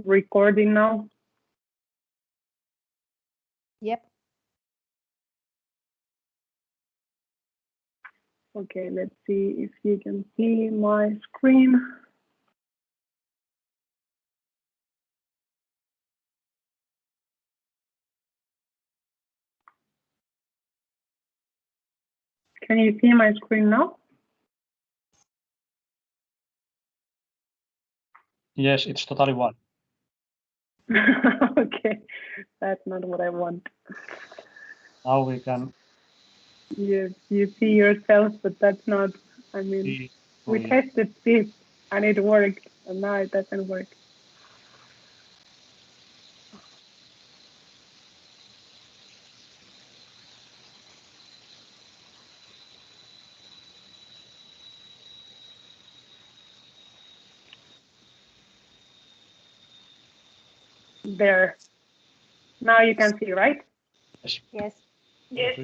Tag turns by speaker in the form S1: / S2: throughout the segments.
S1: recording now?
S2: Yep.
S1: Okay, let's see if you can see my screen. Can you see my screen now?
S3: Yes, it's totally white.
S1: Okay, that's not what I want.
S3: Now we can.
S1: Yes, you see yourself, but that's not, I mean, we tested this and it worked, and now it doesn't work. There. Now you can see, right?
S3: Yes.
S2: Yes.
S1: Yes.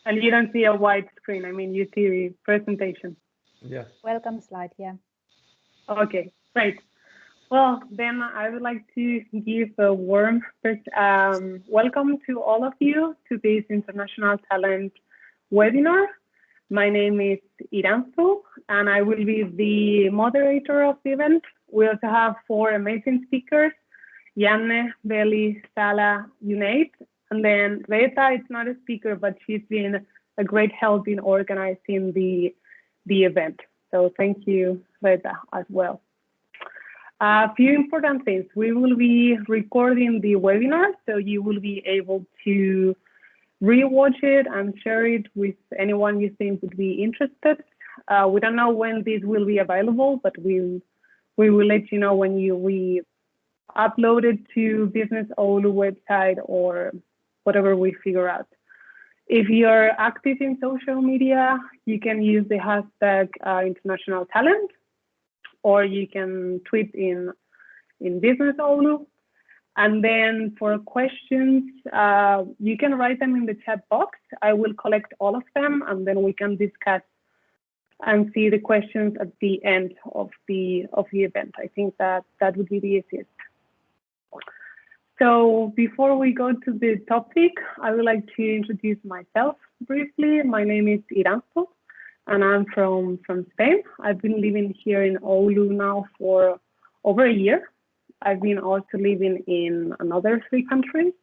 S1: And you don't see a white screen. I mean, you see the presentation.
S4: Yeah.
S2: Welcome slide, yeah.
S1: Okay, great. Well, then I would like to give a warm welcome to all of you to this International Talent webinar. My name is Iranzu, and I will be the moderator of the event. We also have 4 amazing speakers, Janne, Veli, Sala, Junaid, and then Reeta is not a speaker, but she's been a great help in organizing the event. So thank you, Reeta, as well. A few important things. We will be recording the webinar, so you will be able to rewatch it and share it with anyone you think would be interested. We don't know when this will be available, but we will let you know when we upload it to Business Oulu website or whatever we figure out. If you're active in social media, you can use the hashtag International Talent, or you can tweet in Business Oulu. And then for questions, you can write them in the chat box. I will collect all of them, and then we can discuss and see the questions at the end of the event. I think that would be the easiest. So before we go to the topic, I would like to introduce myself briefly. My name is Iranzu, and I'm from Spain. I've been living here in Oulu now for over a year. I've been also living in another 3 countries.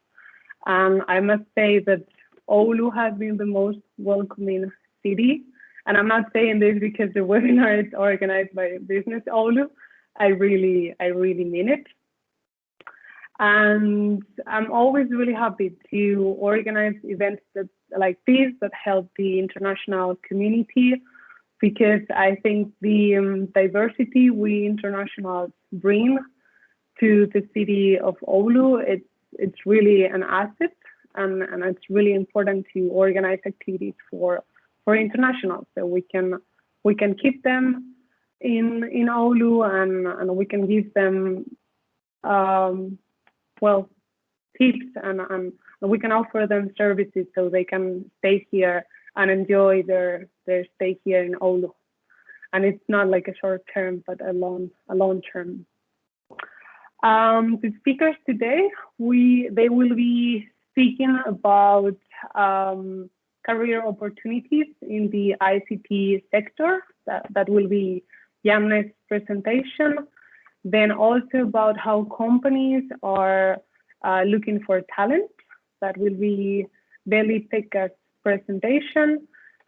S1: And I must say that Oulu has been the most welcoming city. And I'm not saying this because the webinar is organized by Business Oulu. I really mean it. And I'm always really happy to organize events like this that help the international community, because I think the diversity we internationals bring to the city of Oulu, it's really an asset, and it's really important to organize activities for internationals, so we can keep them in Oulu, and we can give them well, tips, and we can offer them services so they can stay here and enjoy their stay here in Oulu. And it's not like a short term, but a long term. The speakers today, they will be speaking about career opportunities in the ICT sector. That will be Janne's presentation. Then also about how companies are looking for talent. That will be Veli Pekka's presentation.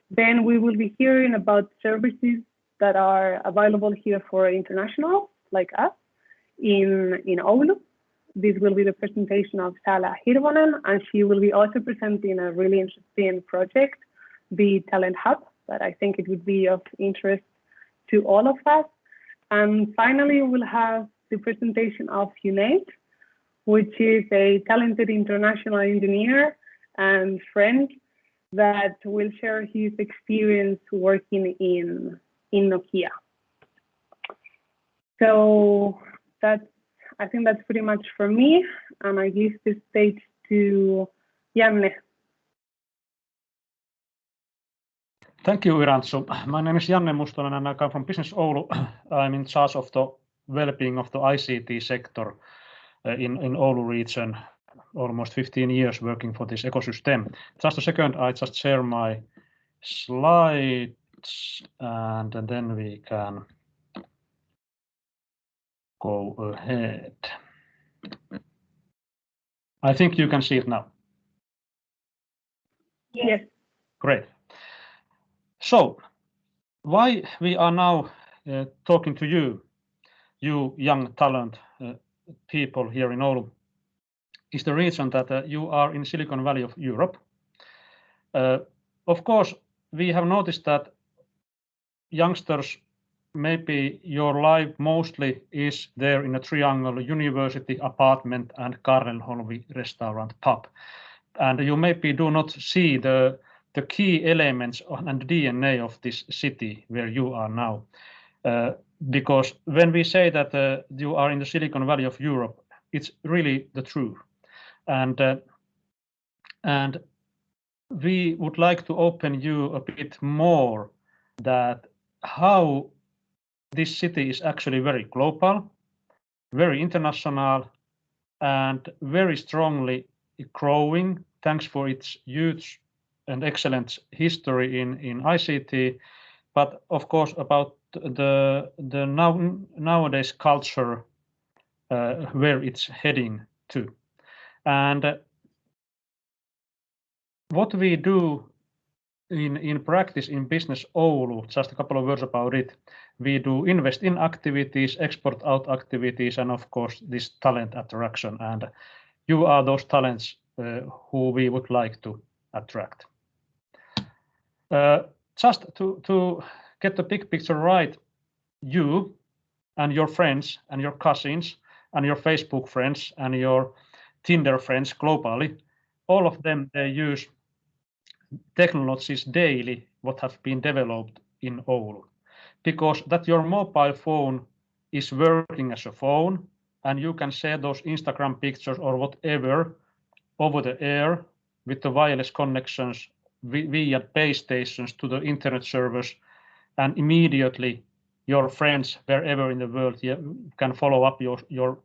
S1: Then we will be hearing about services that are available here for internationals like us in Oulu. This will be the presentation of Sala Hirvonen, and she will be also presenting a really interesting project, the Talent Hub, that I think it would be of interest to all of us. And finally, we'll have the presentation of Junaid, which is a talented international engineer and friend that will share his experience working in Nokia. So I think that's pretty much for me, and I give the stage to Janne.
S3: Thank you, Iranzu. My name is Janne Mustonen, and I come from Business Oulu. I'm in charge of the well-being of the ICT sector in Oulu region, almost 15 years working for this ecosystem. Just a second, I just share my slides and then we can go ahead. I think you can see it now.
S1: Yes.
S3: Great. So why we are now talking to you young talent people here in Oulu, is the reason that you are in Silicon Valley of Europe. Of course, we have noticed that youngsters, maybe your life mostly is there in a triangle: university, apartment, and Karlenholvi restaurant pub. And you maybe do not see the key elements and DNA of this city where you are now. Because when we say that you are in the Silicon Valley of Europe, it's really the truth. And we would like to open you a bit more that how this city is actually very global, very international, and very strongly growing thanks for its huge and excellent history in ICT, but of course about the nowadays culture where it's heading to. And what we do in practice in Business Oulu, just a couple of words about it. We do invest in activities, export out activities, and of course this talent attraction. And you are those talents who we would like to attract. Just to get the big picture right, you and your friends and your cousins and your Facebook friends and your Tinder friends globally, all of them, they use technologies daily what have been developed in Oulu, because that your mobile phone is working as a phone and you can share those Instagram pictures or whatever over the air with the wireless connections via base stations to the internet servers, and immediately your friends wherever in the world can follow up your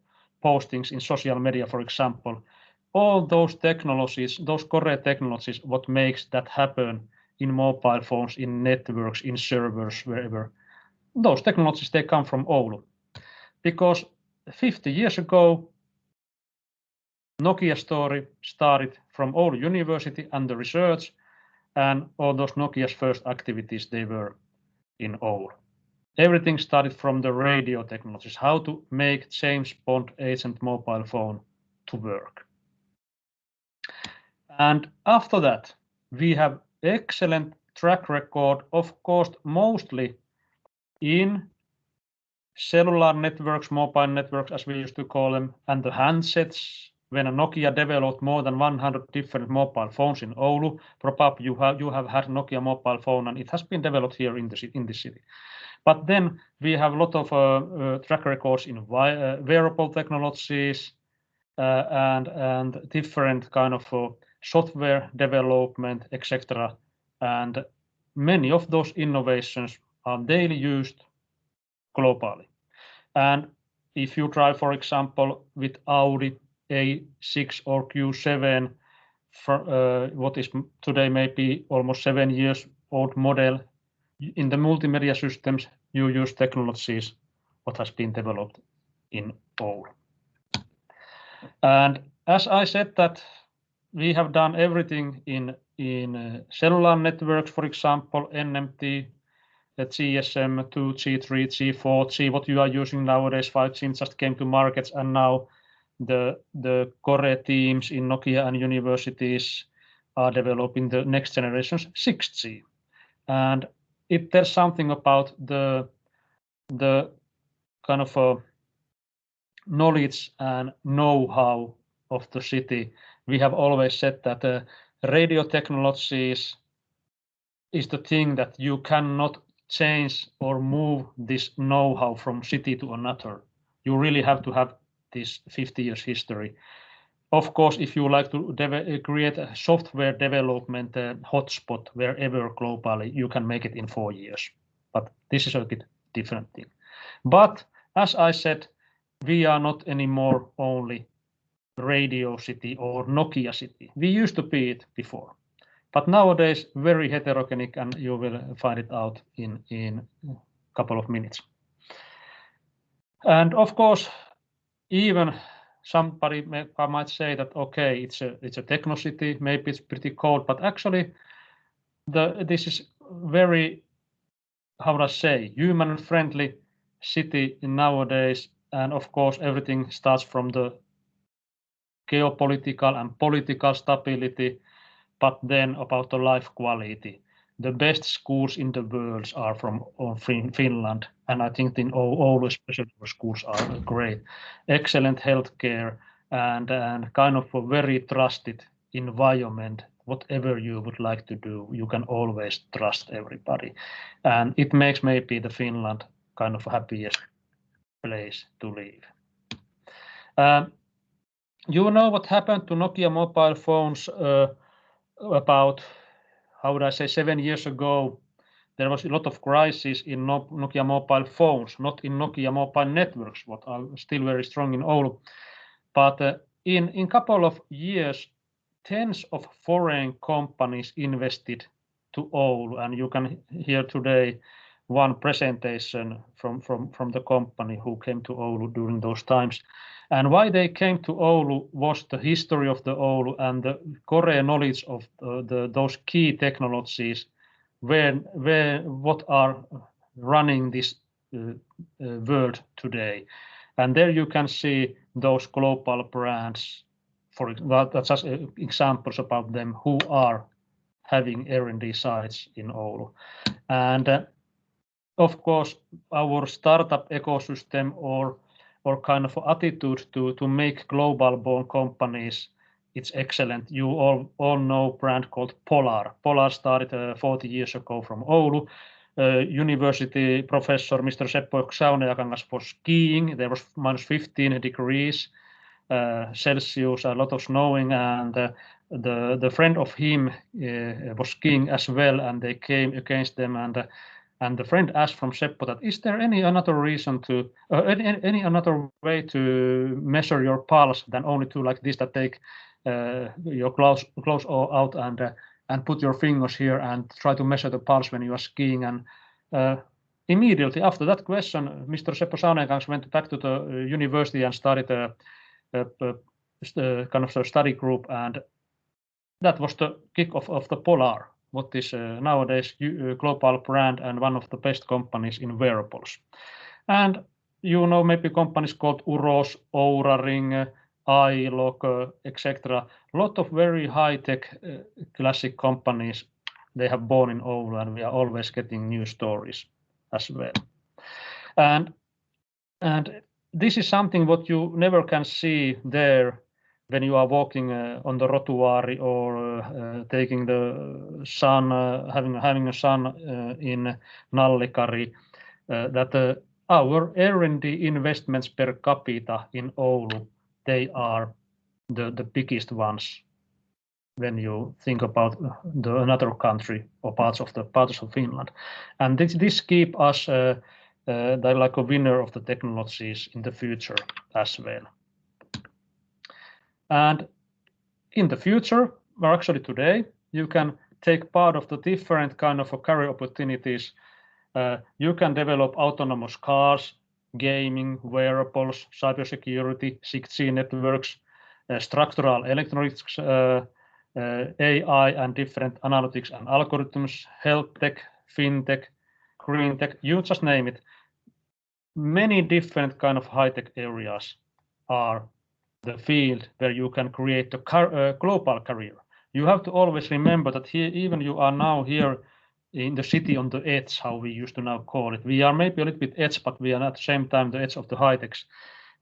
S3: postings in social media, for example. All those technologies, those core technologies, what makes that happen in mobile phones, in networks, in servers, wherever, those technologies, they come from Oulu. Because 50 years ago, Nokia story started from Oulu University and the research, and all those Nokia's first activities, they were in Oulu. Everything started from the radio technologies, how to make James Bond agent mobile phone to work. And after that, we have excellent track record, of course, mostly in cellular networks, mobile networks, as we used to call them, and the handsets. When Nokia developed more than 100 different mobile phones in Oulu, probably you have had Nokia mobile phone, and it has been developed here in the city. But then we have a lot of track records in wearable technologies and different kind of software development, etc. And many of those innovations are daily used globally. And if you try, for example, with Audi A6 or Q7, what is today maybe almost 7 years old model, in the multimedia systems, you use technologies what has been developed in Oulu. And as I said that we have done everything in cellular networks, for example, NMT, GSM, 2G, 3G, 4G, what you are using nowadays, 5G just came to markets, and now the core teams in Nokia and universities are developing the next generations 6G. And there's something about the kind of knowledge and know-how of the city. We have always said that radio technologies is the thing that you cannot change or move this know-how from city to another. You really have to have this 50 years history. Of course, if you like to create a software development hotspot wherever globally, you can make it in 4 years. But this is a bit different thing. But as I said, we are not anymore only radio city or Nokia city. We used to be it before, but nowadays very heterogenic, and you will find it out in a couple of minutes. And of course, even somebody might say that okay, it's a techno city, maybe it's pretty cold, but actually this is very, how would I say, human friendly city nowadays. And of course everything starts from the geopolitical and political stability, but then about the life quality. The best schools in the world are from Finland, and I think in Oulu especially the schools are great. Excellent healthcare and kind of a very trusted environment. Whatever you would like to do, you can always trust everybody, and it makes maybe the Finland kind of happiest place to live. You know what happened to Nokia mobile phones about, how would I say, 7 years ago? There was a lot of crisis in Nokia mobile phones, not in Nokia mobile networks, what are still very strong in Oulu. But in couple of years, tens of foreign companies invested to Oulu, and you can hear today one presentation from the company who came to Oulu during those times. And why they came to Oulu was the history of the Oulu and the core knowledge of those key technologies what are running this world today. And there you can see those global brands, that's just examples about them who are having R&D sites in Oulu. And of course, our startup ecosystem or kind of attitude to make global born companies, it's excellent. You all know a brand called Polar. Polar started 40 years ago from Oulu. University professor Mr. Seppo Sauneakangas was skiing. There was minus 15 degrees Celsius, a lot of snowing, and the friend of him was skiing as well, and they came against them, and the friend asked from Seppo that, is there any another reason to, any another way to measure your pulse than only to like this, that take your clothes out and put your fingers here and try to measure the pulse when you are skiing? And immediately after that question, Mr. Seppo Saunekangas went back to the university and started a kind of a study group, and that was the kick-off of the Polar, what is nowadays a global brand and one of the best companies in wearables. And you know maybe companies called Uros, Oura Ring, iLog, etc. A lot of very high-tech classic companies, they have born in Oulu, and we are always getting new stories as well. And this is something what you never can see there when you are walking on the rotuari or taking the sun, having a sun in Nallikari, that our R&D investments per capita in Oulu, they are the biggest ones when you think about another country or parts of Finland. And this keep us like a winner of the technologies in the future as well. And in the future, or actually today, you can take part of the different kind of career opportunities. You can develop autonomous cars, gaming, wearables, cybersecurity, 6G networks, structural electronics, AI and different analytics and algorithms, health tech, fintech, green tech, you just name it. Many different kind of high-tech areas are the field where you can create a global career. You have to always remember that here, even you are now here in the city on the edge, how we used to now call it. We are maybe a little bit edge, but we are at the same time the edge of the high-techs.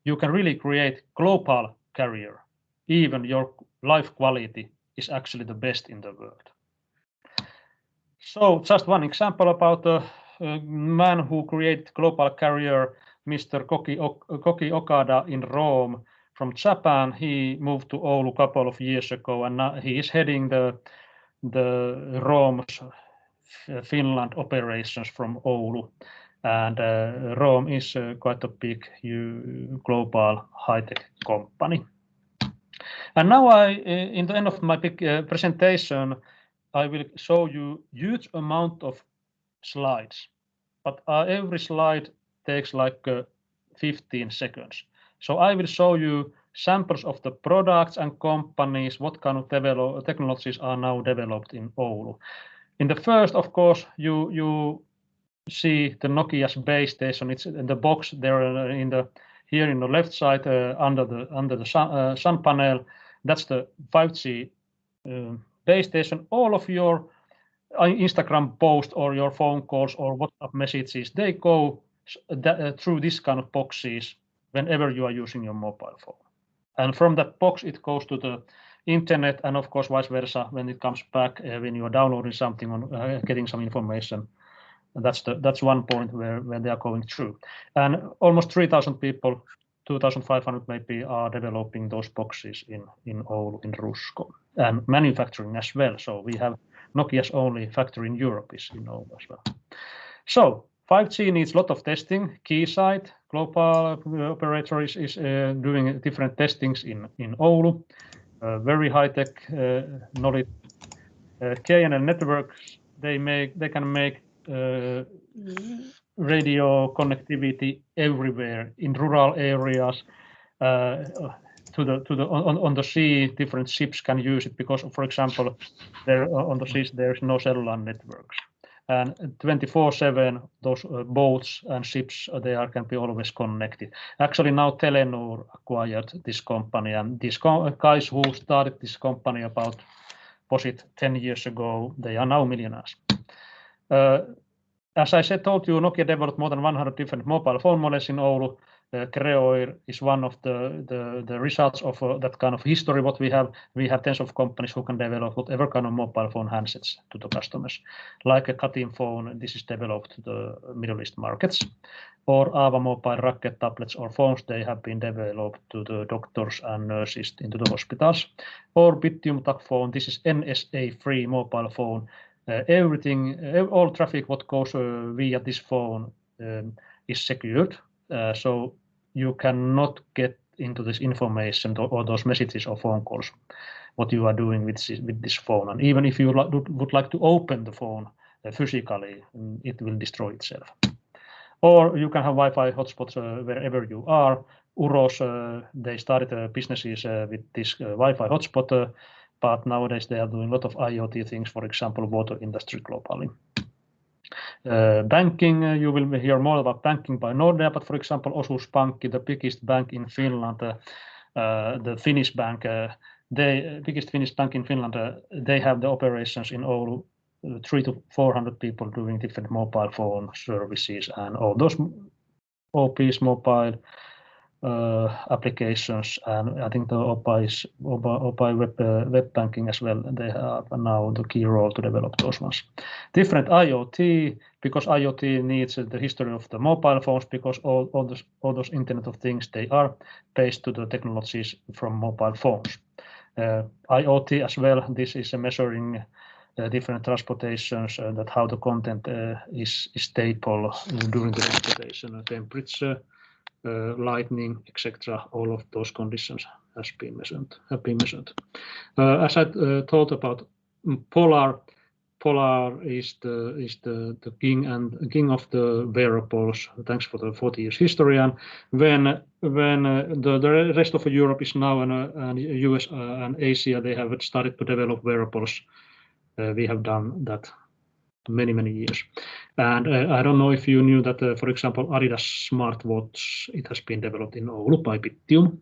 S3: You can really create global career. Even your life quality is actually the best in the world. So just one example about the man who created global career, Mr. Koki Okada in Rome from Japan. He moved to Oulu a couple of years ago, and now he is heading the Rome's Finland operations from Oulu. and Rome is quite a big global high-tech company. And now in the end of my big presentation, I will show you huge amount of slides, but every slide takes like 15 seconds. So I will show you samples of the products and companies, what kind of technologies are now developed in Oulu. In the first, of course, you see the Nokia's base station. It's in the box there here in the left side under the sun panel. That's the 5G base station. All of your Instagram posts or your phone calls or WhatsApp messages, they go through this kind of boxes whenever you are using your mobile phone. And from that box, it goes to the internet, and of course, vice versa, when it comes back, when you are downloading something or getting some information. That's one point where they are going through. And almost 3,000 people, 2,500 maybe, are developing those boxes in Oulu, in Rusko, and manufacturing as well. So we have Nokia's only factory in Europe is in Oulu as well. So 5G needs a lot of testing. Keysight, global operator, is doing different testings in Oulu. Very high-tech knowledge. KNL Networks, they can make radio connectivity everywhere in rural areas. On the sea, different ships can use it because, for example, there on the seas there's no cellular networks, and 24/7 those boats and ships can be always connected. Actually, now Telenor acquired this company, and these guys who started this company about, was it 10 years ago, they are now millionaires. As I told you, Nokia developed more than 100 different mobile phone models in Oulu. Creoir is one of the results of that kind of history. What we have tens of companies who can develop whatever kind of mobile phone handsets to the customers, like a cutting phone. This is developed to the Middle East markets, or Ava mobile racket tablets or phones. They have been developed to the doctors and nurses into the hospitals, or Bittium TAC phone. This is NSA-free mobile phone. Everything, all traffic what goes via this phone is secured, so you cannot get into this information or those messages or phone calls what you are doing with this phone. And even if you would like to open the phone physically, it will destroy itself. Or you can have Wi-Fi hotspots wherever you are. Uros, they started businesses with this Wi-Fi hotspot, but nowadays they are doing a lot of IoT things, for example, water industry globally. Banking, you will hear more about banking by Nordea, but for example, Osuuspankki, the biggest bank in Finland, the Finnish bank, biggest Finnish bank in Finland, they have the operations in Oulu, 300 to 400 people doing different mobile phone services, and all those OPs, mobile applications, and I think the OPI web banking as well. They have now the key role to develop those ones. Different IoT, because IoT needs the history of the mobile phones, because all those Internet of Things, they are based to the technologies from mobile phones. IoT as well. This is measuring different transportations, that how the content is stable during the transportation, temperature, lightning, etc. All of those conditions have been measured. As I told about Polar is the king of the wearables. Thanks for the 40 years history. And when the rest of Europe is now and US and Asia, they have started to develop wearables. We have done that many years. And I don't know if you knew that, for example, Adidas smartwatch, it has been developed in Oulu by Bittium.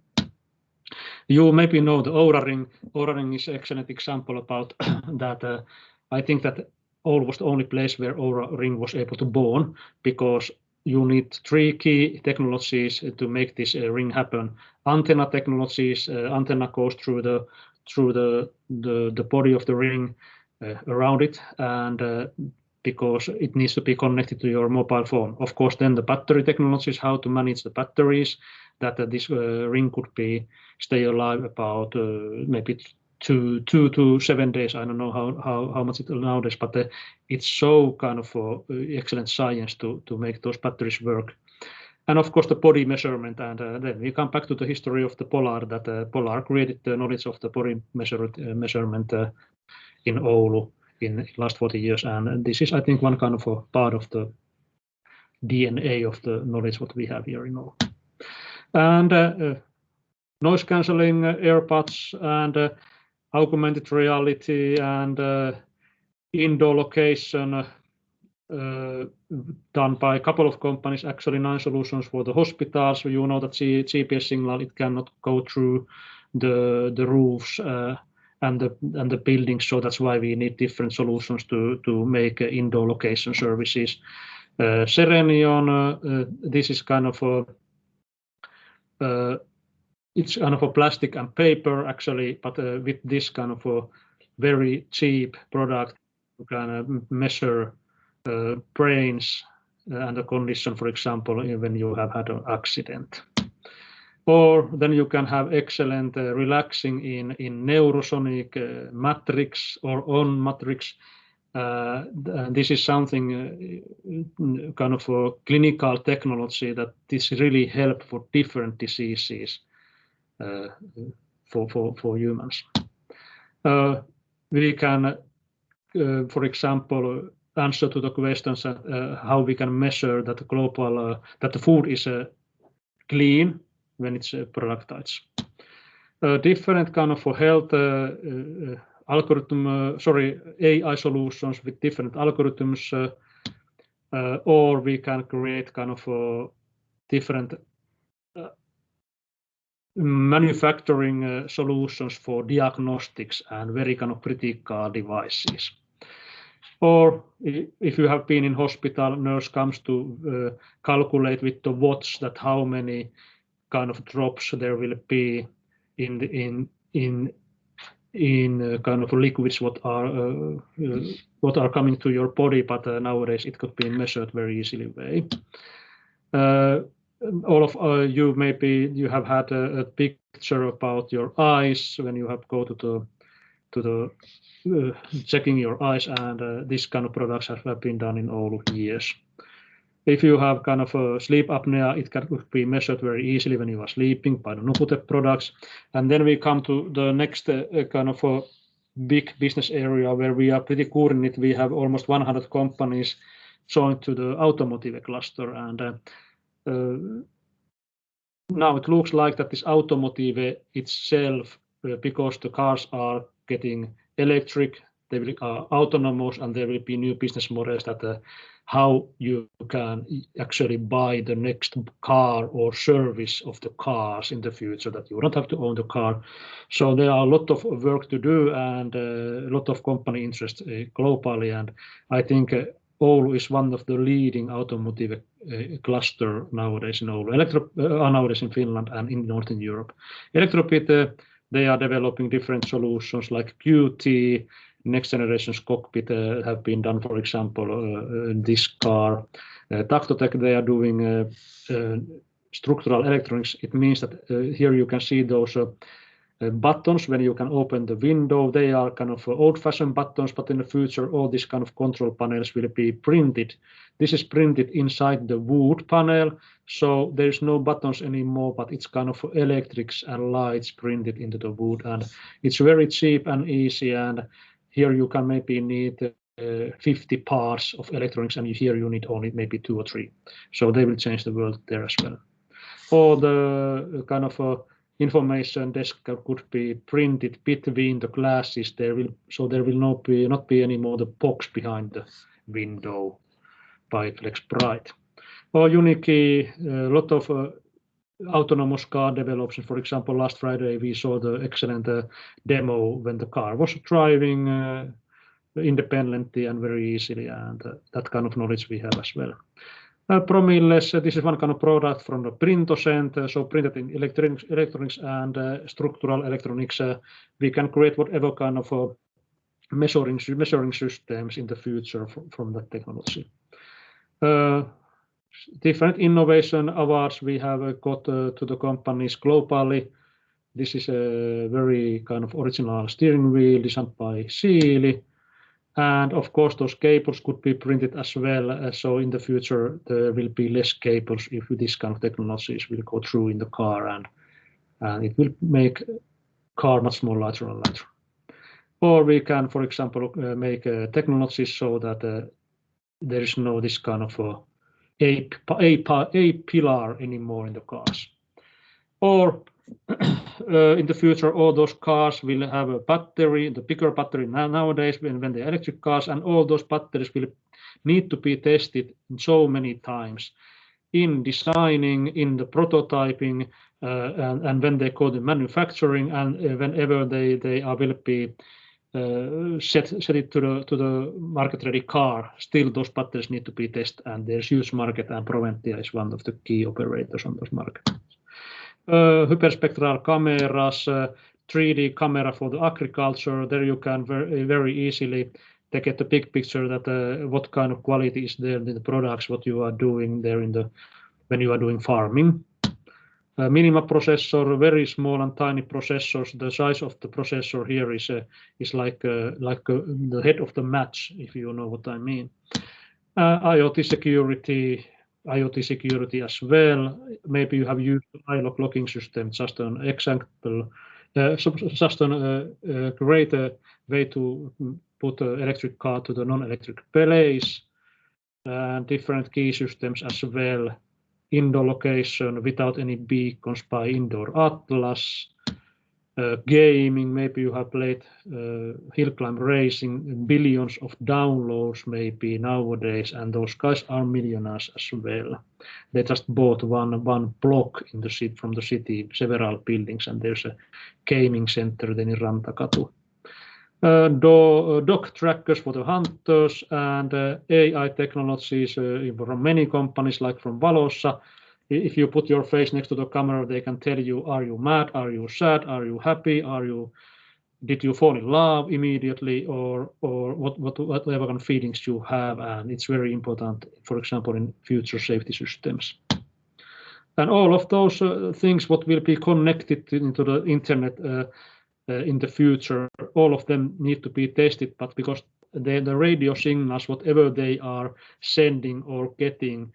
S3: You maybe know the Oura Ring. Oura Ring is an excellent example about that. I think that Oulu was the only place where Oura Ring was able to born, because you need 3 key technologies to make this ring happen. Antenna technologies. Antenna goes through the body of the ring around it, and because it needs to be connected to your mobile phone. Of course, then the battery technologies, how to manage the batteries, that this ring could stay alive about maybe 2 to 7 days. I don't know how much it nowadays, but it's so kind of excellent science to make those batteries work. And of course the body measurement, and then we come back to the history of the Polar, that Polar created the knowledge of the body measurement in Oulu in last 40 years, and this is, I think, one kind of a part of the DNA of the knowledge what we have here in Oulu. And noise cancelling earbuds and augmented reality and indoor location done by a couple of companies, actually 9 solutions for the hospitals. You know that GPS signal, it cannot go through the roofs and the buildings, so that's why we need different solutions to make indoor location services. Serenion, this is kind of it's kind of a plastic and paper actually, but with this kind of a very cheap product, you can measure brains and the condition, for example, when you have had an accident. Or then you can have excellent relaxing in neurosonic matrix or on matrix. This is something kind of a clinical technology that is really help for different diseases for humans. We can, for example, answer to the questions how we can measure that that the food is clean when it's productized. Different kind of health AI solutions with different algorithms, or we can create kind of different manufacturing solutions for diagnostics and very kind of critical devices. Or if you have been in hospital, nurse comes to calculate with the watch that how many kind of drops there will be in kind of liquids what are coming to your body, but nowadays it could be measured very easily way. All of you maybe you have had a picture about your eyes when you have go to the checking your eyes, and this kind of products have been done in all years. If you have kind of a sleep apnea, it can be measured very easily when you are sleeping by the Nukute products. And then we come to the next kind of a big business area where we are pretty good in it. We have almost 100 companies joined to the automotive cluster, and now it looks like that this automotive itself, because the cars are getting electric, they will autonomous, and there will be new business models that how you can actually buy the next car or service of the cars in the future, that you don't have to own the car. So there are a lot of work to do and a lot of company interest globally, and I think Oulu is one of the leading automotive cluster nowadays in Oulu, nowadays in Finland and in Northern Europe. Electropit, they are developing different solutions like QT, next generation cockpit have been done, for example, this car. Taktotech, they are doing structural electronics. It means that here you can see those buttons when you can open the window. They are kind of old-fashioned buttons, but in the future all these kind of control panels will be printed. This is printed inside the wood panel, so there's no buttons anymore, but it's kind of electrics and lights printed into the wood, and it's very cheap and easy, and here you can maybe need 50 parts of electronics, and here you need only maybe 2 or 3. So they will change the world there as well. Or the kind of information desk could be printed between the glasses. There will not be any more the box behind the window by Flex Bright. Or Unikey, a lot of autonomous car development. For example, last Friday we saw the excellent demo when the car was driving independently and very easily, and that kind of knowledge we have as well. Promilles, this is one kind of product from the Printocent, so printed in electronics and structural electronics. We can create whatever kind of measuring systems in the future from that technology. Different innovation awards we have got to the companies globally. This is a very kind of original steering wheel designed by Siili. And of course, those cables could be printed as well. So in the future, there will be less cables if this kind of technologies will go through in the car, and it will make car much more lighter and lighter. Or we can, for example, make technologies so that there is no this kind of a pillar anymore in the cars. Or in the future, all those cars will have a battery, the bigger battery nowadays when they're electric cars, and all those batteries will need to be tested so many times in designing, in the prototyping, and when they go to manufacturing, and whenever they will be set it to the market-ready car, still those batteries need to be tested, and there's huge market, and Proventia is one of the key operators on those markets. Hyperspectral cameras, 3D camera for the agriculture. There you can very easily get the big picture that what kind of quality is there in the products, what you are doing there when you are doing farming. Minima processor, very small and tiny processors. The size of the processor here is like the head of the match, if you know what I mean. IoT security as well. Maybe you have used iLock locking system, just an example, just a great way to put an electric car to the non-electric place. Different key systems as well. Indoor location without any beacons by Indoor Atlas. Gaming, maybe you have played hill climb racing, billions of downloads maybe nowadays, and those guys are millionaires as well. They just bought one block in the city, from the city, several buildings, and there's a gaming center then in Rantakatu. Dog trackers for the hunters, and AI technologies from many companies, like from Valossa. If you put your face next to the camera, they can tell you, are you mad, are you sad, are you happy, did you fall in love immediately, or whatever kind of feelings you have, and it's very important, for example, in future safety systems. And all of those things what will be connected into the internet in the future, all of them need to be tested, but because the radio signals, whatever they are sending or getting,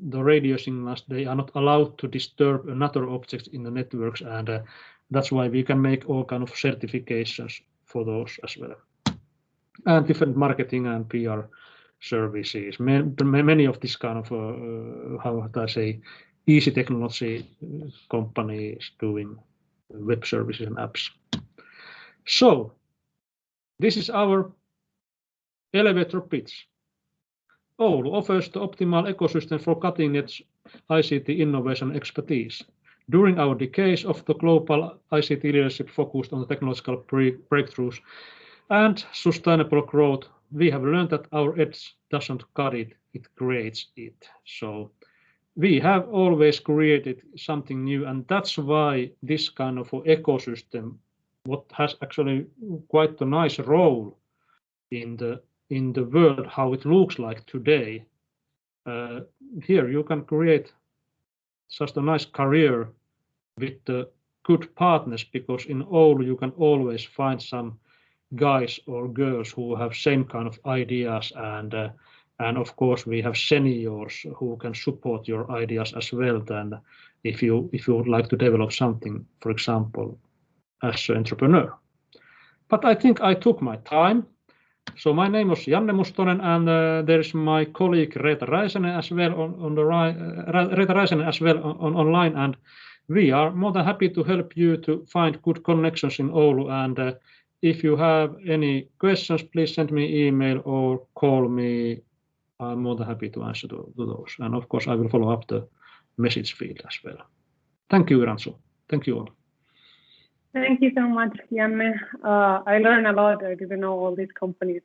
S3: the radio signals, they are not allowed to disturb another object in the networks, and that's why we can make all kind of certifications for those as well. And different marketing and PR services. Many of this kind of, how would I say, easy technology companies doing web services and apps. So, this is our elevator pitch. Oulu offers the optimal ecosystem for cutting-edge ICT innovation expertise. During our decades of the global ICT leadership focused on the technological breakthroughs and sustainable growth, we have learned that our edge doesn't cut it, it creates it. So we have always created something new, and that's why this kind of ecosystem, what has actually quite a nice role in the world, how it looks like today. Here you can create just a nice career with the good partners, because in Oulu you can always find some guys or girls who have same kind of ideas, and of course we have seniors who can support your ideas as well. Then if you would like to develop something, for example, as an entrepreneur. But I think I took my time. So my name was Janne Mustonen, and there is my colleague Reetta Räisänen as well online, and we are more than happy to help you to find good connections in Oulu. And if you have any questions, please send me email or call me. I'm more than happy to answer to those. And of course, I will follow up the message field as well. Thank you, Rantsu. Thank you all.
S1: Thank you so much, Janne. I learned a lot. I didn't know all these companies.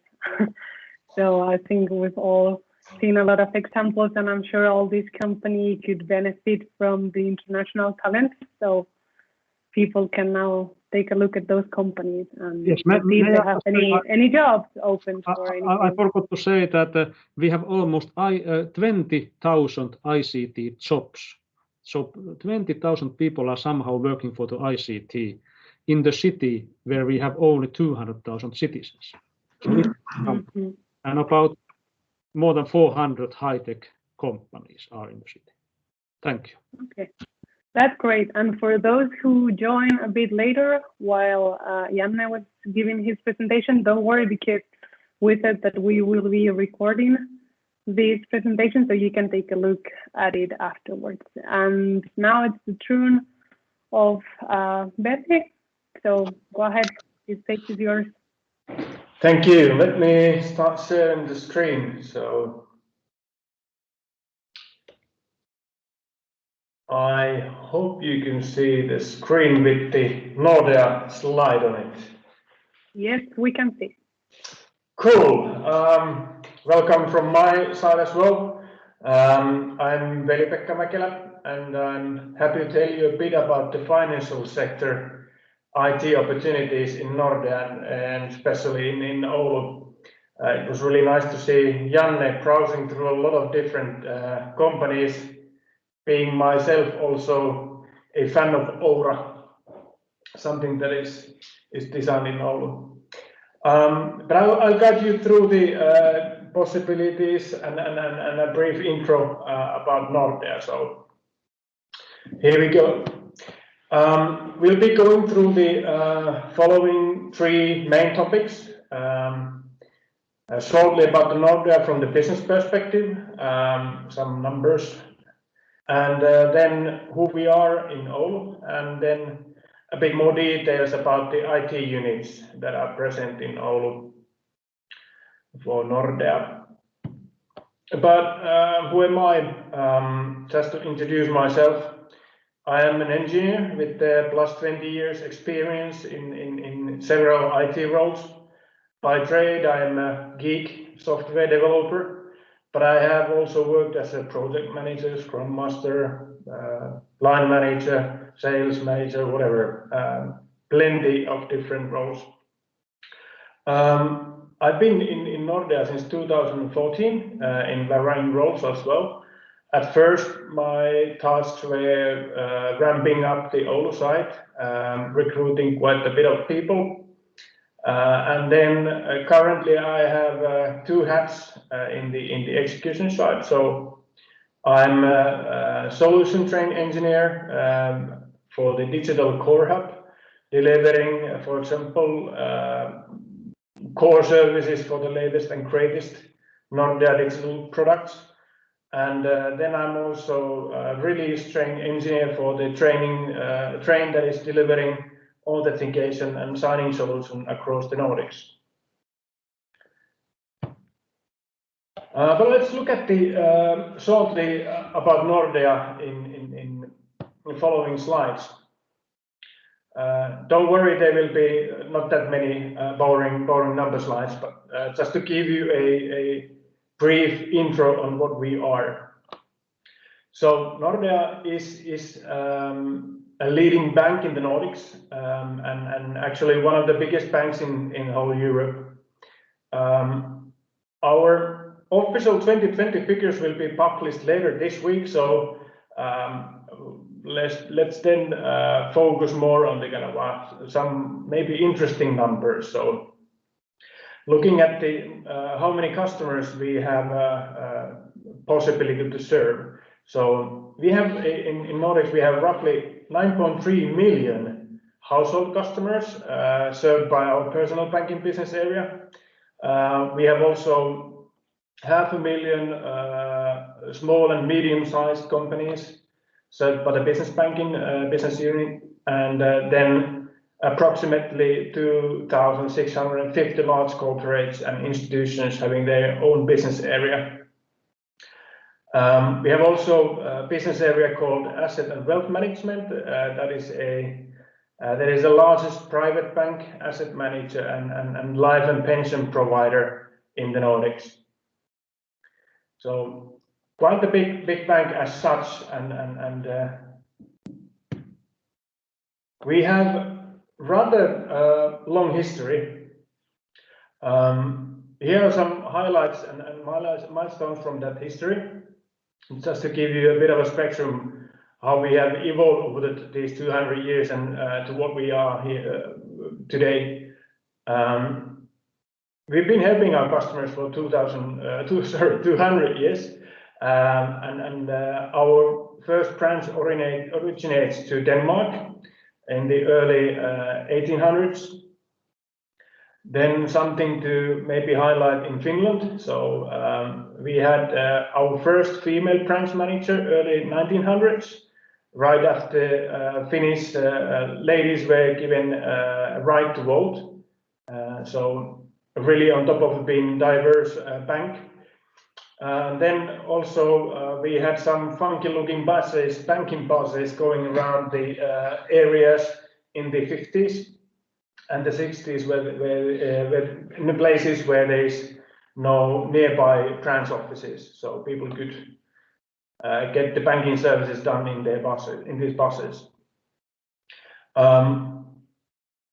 S1: So I think we've all seen a lot of examples, and I'm sure all these companies could benefit from the international talent. So people can now take a look at those companies and see if they have any jobs open for anything.
S3: I forgot to say that we have almost 20,000 ICT jobs So 20,000 people are somehow working for the ICT in the city where we have only 200,000 citizens. So and about more than 400 high-tech companies are in the city. Thank you.
S1: Okay, that's great. And for those who join a bit later, while Janne was giving his presentation, don't worry, because we said that we will be recording this presentation, so you can take a look at it afterwards. And now it's the turn of Betty. So go ahead, the stage is yours.
S4: Thank you. Let me start sharing the screen. So I hope you can see the screen with the Nordea slide on it.
S1: Yes, we can see.
S4: Cool. Welcome from my side as well. I'm Veli-Pekka Mäkelä, and I'm happy to tell you a bit about the financial sector IT opportunities in Nordea and especially in Oulu. It was really nice to see Janne browsing through a lot of different companies, being myself also a fan of Aura, something that is designed in Oulu. But I'll guide you through the possibilities and a brief intro about Nordea. So here we go. We'll be going through the following three main topics. Shortly about the Nordea from the business perspective, some numbers, and then who we are in Oulu, and then a bit more details about the IT units that are present in Oulu for Nordea. But who am I? Just to introduce myself, I am an engineer with plus 20 years experience in several IT roles. By trade, I am a geek software developer, but I have also worked as a project manager, scrum master, line manager, sales manager, whatever, plenty of different roles. I've been in Nordea since 2014 in varying roles as well. At first, my tasks were ramping up the Oulu site, recruiting quite a bit of people. And then currently I have two hats in the execution side. So I'm a solution trained engineer for the digital core hub, delivering, for example, core services for the latest and greatest Nordea digital products. And then I'm also a release trained engineer for the train that is delivering authentication and signing solution across the Nordics. But let's look at the shortly about Nordea in the following slides. Don't worry, there will be not that many boring number slides, but just to give you a brief intro on what we are. So Nordea is a leading bank in the Nordics and actually one of the biggest banks in whole Europe. Our official 2020 figures will be published later this week, so let's then focus more on the kind of some maybe interesting numbers. So looking at the how many customers we have possibility to serve. So we have in Nordics we have roughly 9.3 million household customers served by our personal banking business area. We have also 500,000 small and medium-sized companies served by the business banking business unit, and then approximately 2,650 large corporates and institutions having their own business area. We have also a business area called Asset and Wealth Management. That is the largest private bank, asset manager, and life and pension provider in the Nordics. So quite a big bank as such, and we have rather long history. Here are some highlights and milestones from that history. Just to give you a bit of a spectrum how we have evolved over these 200 years and to what we are here today. We've been helping our customers for 200 years, and our first branch originates to Denmark in the early 1800s. Then something to maybe highlight in Finland. So we had our first female branch manager early 1900s, right after Finnish ladies were given a right to vote. So really on top of being diverse bank. Then also we had some funky looking buses, banking buses going around the areas in the 50s and the 60s where in the places where there is no nearby branch offices, so people could get the banking services done in their buses, in these buses.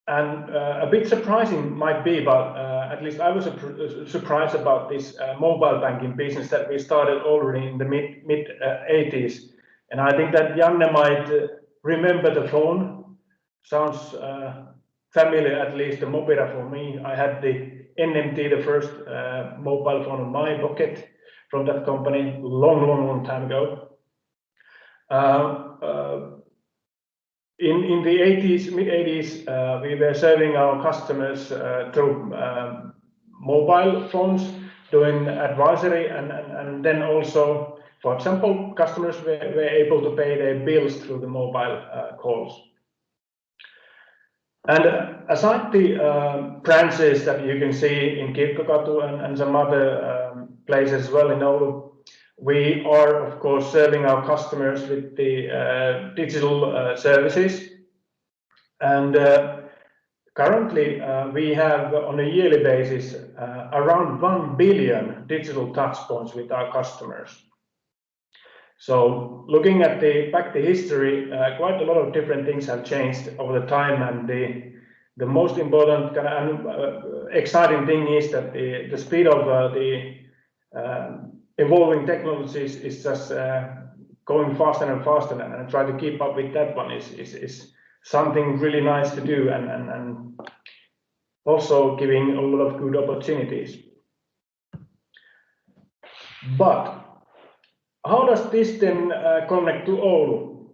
S4: And a bit surprising might be, but at least I was surprised about this mobile banking business that we started already in the mid 80s. And I think that Janne might remember the phone. Sounds familiar, at least the Mobira for me. I had the NMT, the first mobile phone in my pocket from that company, long time ago. In the 80s, mid 80s, we were serving our customers through mobile phones, doing advisory, and then also, for example, customers were able to pay their bills through the mobile calls. And aside the branches that you can see in Kirkkokatu and some other places as well in Oulu, we are, of course, serving our customers with the digital services. And currently, we have, on a yearly basis, around 1 billion digital touchpoints with our customers. So looking at back the history, quite a lot of different things have changed over the time, and the most important and exciting thing is that the speed of the evolving technologies is just going faster and faster, and try to keep up with that one is something really nice to do, and also giving a lot of good opportunities. But how does this then connect to Oulu?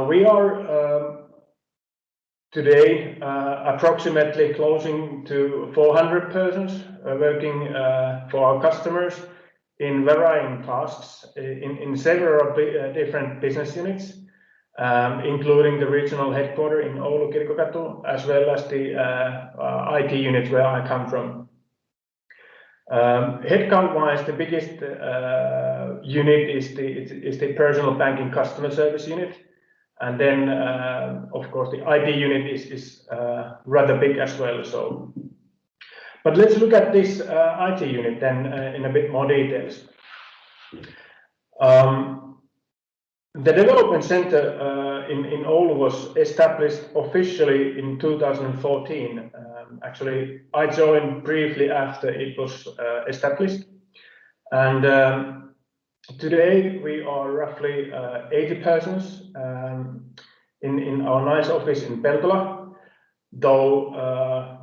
S4: We are today approximately closing to 400 persons working for our customers in varying tasks in several different business units, including the regional headquarters in Oulu, Kirkkokatu, as well as the IT unit where I come from. Headcount-wise, the biggest unit is the personal banking customer service unit, and then of course the IT unit is rather big as well. So, but let's look at this IT unit then in a bit more details. The development center in Oulu was established officially in 2014. Actually, I joined briefly after it was established, and today we are roughly 80 persons in our nice office in Peltola. Though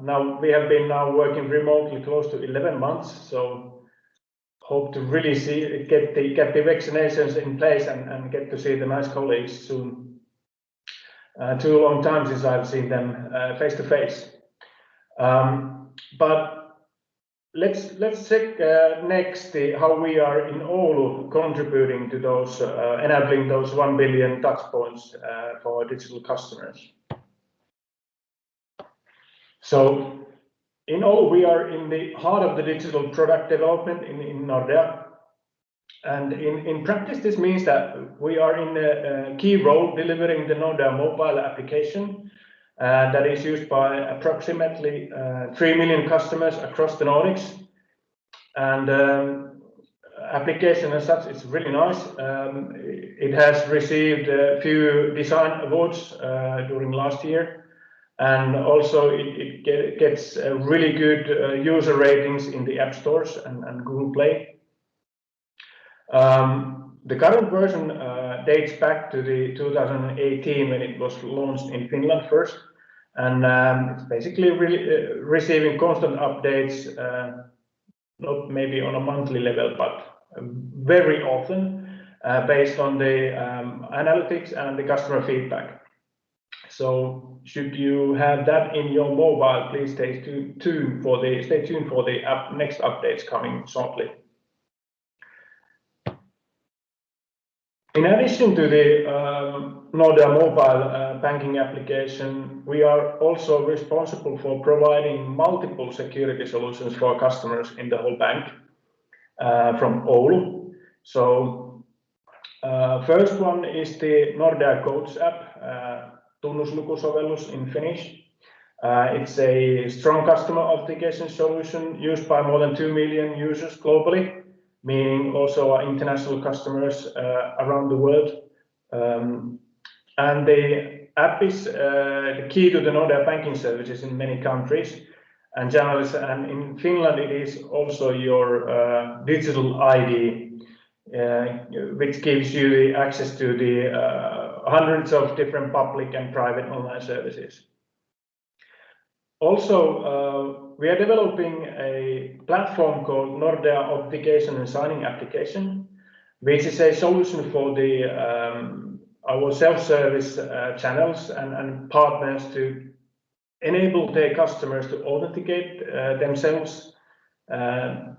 S4: now we have been working remotely close to 11 months, so hope to really get the vaccinations in place and get to see the nice colleagues soon. Too long time since I've seen them face to face. But let's check next how we are in Oulu contributing to those enabling those 1 billion touch points for digital customers. So in Oulu, we are in the heart of the digital product development in Nordea. And in practice, this means that we are in a key role delivering the Nordea mobile application that is used by approximately 3 million customers across the Nordics. And application as such is really nice. It has received a few design awards during last year. And also it gets really good user ratings in the app stores and Google Play. The current version dates back to the 2018 when it was launched in Finland first, and it's basically receiving constant updates, not maybe on a monthly level, but very often based on the analytics and the customer feedback. So should you have that in your mobile, please stay tuned for the next updates coming shortly. In addition to the Nordea mobile banking application, we are also responsible for providing multiple security solutions for our customers in the whole bank from Oulu. So first one is the Nordea Codes app, tunnuslukusovellus in Finnish. It's a strong customer authentication solution used by more than 2 million users globally, meaning also our international customers around the world. And the app is the key to the Nordea banking services in many countries. And in Finland, it is also your digital ID, which gives you the access to the hundreds of different public and private online services. Also, we are developing a platform called Nordea Authentication and Signing Application, which is a solution for our self-service channels and partners to enable their customers to authenticate themselves and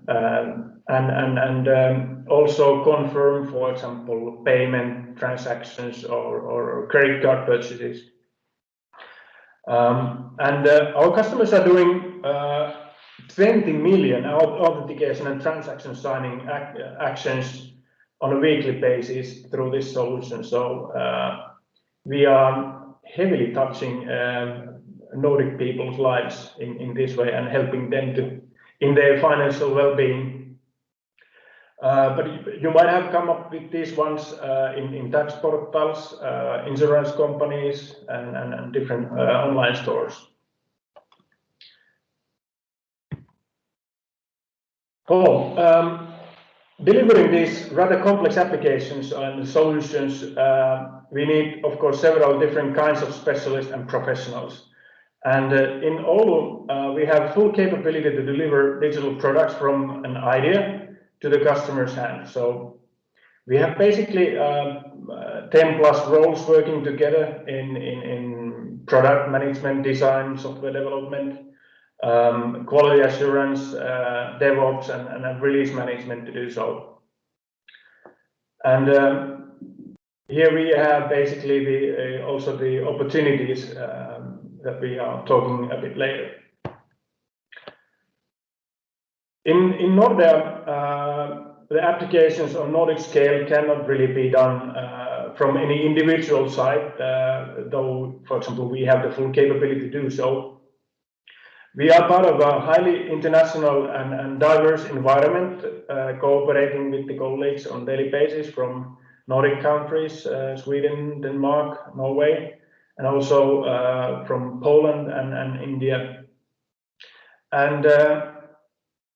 S4: also confirm, for example, payment transactions or credit card purchases. Our customers are doing 20 million authentication and transaction signing actions on a weekly basis through this solution. So we are heavily touching Nordic people's lives in this way and helping them in their financial well-being. But you might have come up with these ones in tax portals, insurance companies, and different online stores. Delivering these rather complex applications and solutions, we need, of course, several different kinds of specialists and professionals. And in Oulu, we have full capability to deliver digital products from an idea to the customer's hand. So we have basically 10 plus roles working together in product management, design, software development, quality assurance, DevOps, and release management to do so. And here we have basically also the opportunities that we are talking a bit later. In Nordea, the applications on Nordic scale cannot really be done from any individual site, though, for example, we have the full capability to do so. We are part of a highly international and diverse environment, cooperating with the colleagues on a daily basis from Nordic countries, Sweden, Denmark, Norway, and also from Poland and India. And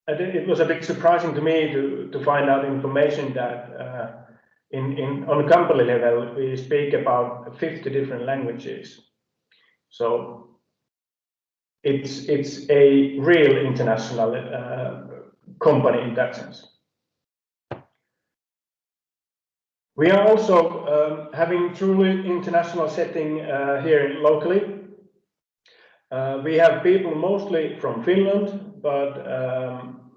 S4: it was a bit surprising to me to find out information that on company level we speak about 50 different languages. So it's a real international company in that sense. We are also having truly international setting here locally. We have people mostly from Finland, but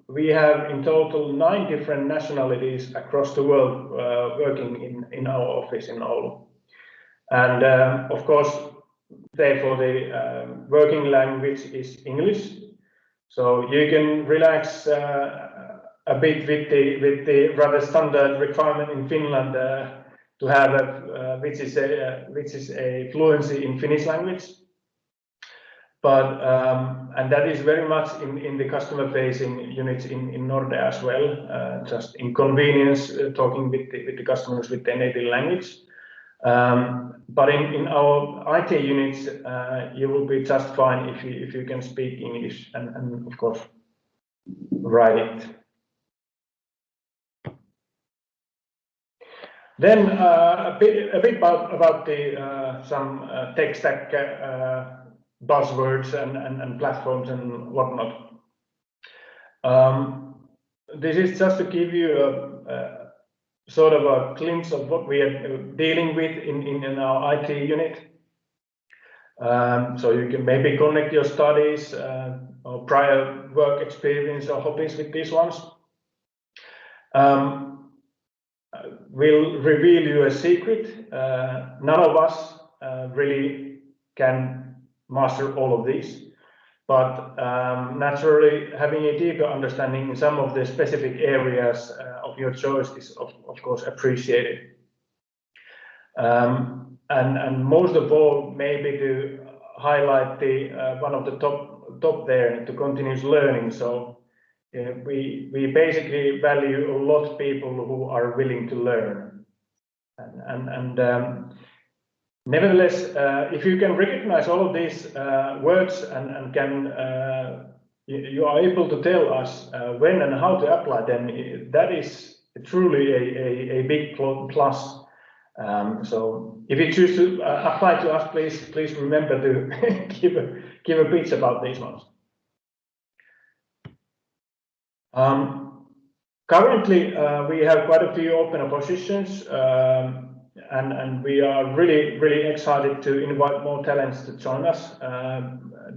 S4: we have in total 9 different nationalities across the world working in our office in Oulu. And of course, therefore the working language is English. So you can relax a bit with the rather standard requirement in Finland to have which is a fluency in Finnish language. But and that is very much in the customer-facing units in Nordea as well, just inconvenience talking with the customers with their native language. But in our IT units, you will be just fine if you can speak English and of course write it. Then a bit about the some tech stack buzzwords and platforms and whatnot. This is just to give you a sort of a glimpse of what we are dealing with in our IT unit. So you can maybe connect your studies or prior work experience or hobbies with these ones. We'll reveal you a secret. None of us really can master all of these, but naturally having a deeper understanding in some of the specific areas of your choice is of course appreciated. And most of all, maybe to highlight the one of the top there, the continuous learning. So we basically value a lot of people who are willing to learn, and nevertheless, if you can recognize all of these words and can you are able to tell us when and how to apply them, that is truly a big plus. So if you choose to apply to us, please remember to give a pitch about these ones. Currently, we have quite a few open positions, and we are really excited to invite more talents to join us,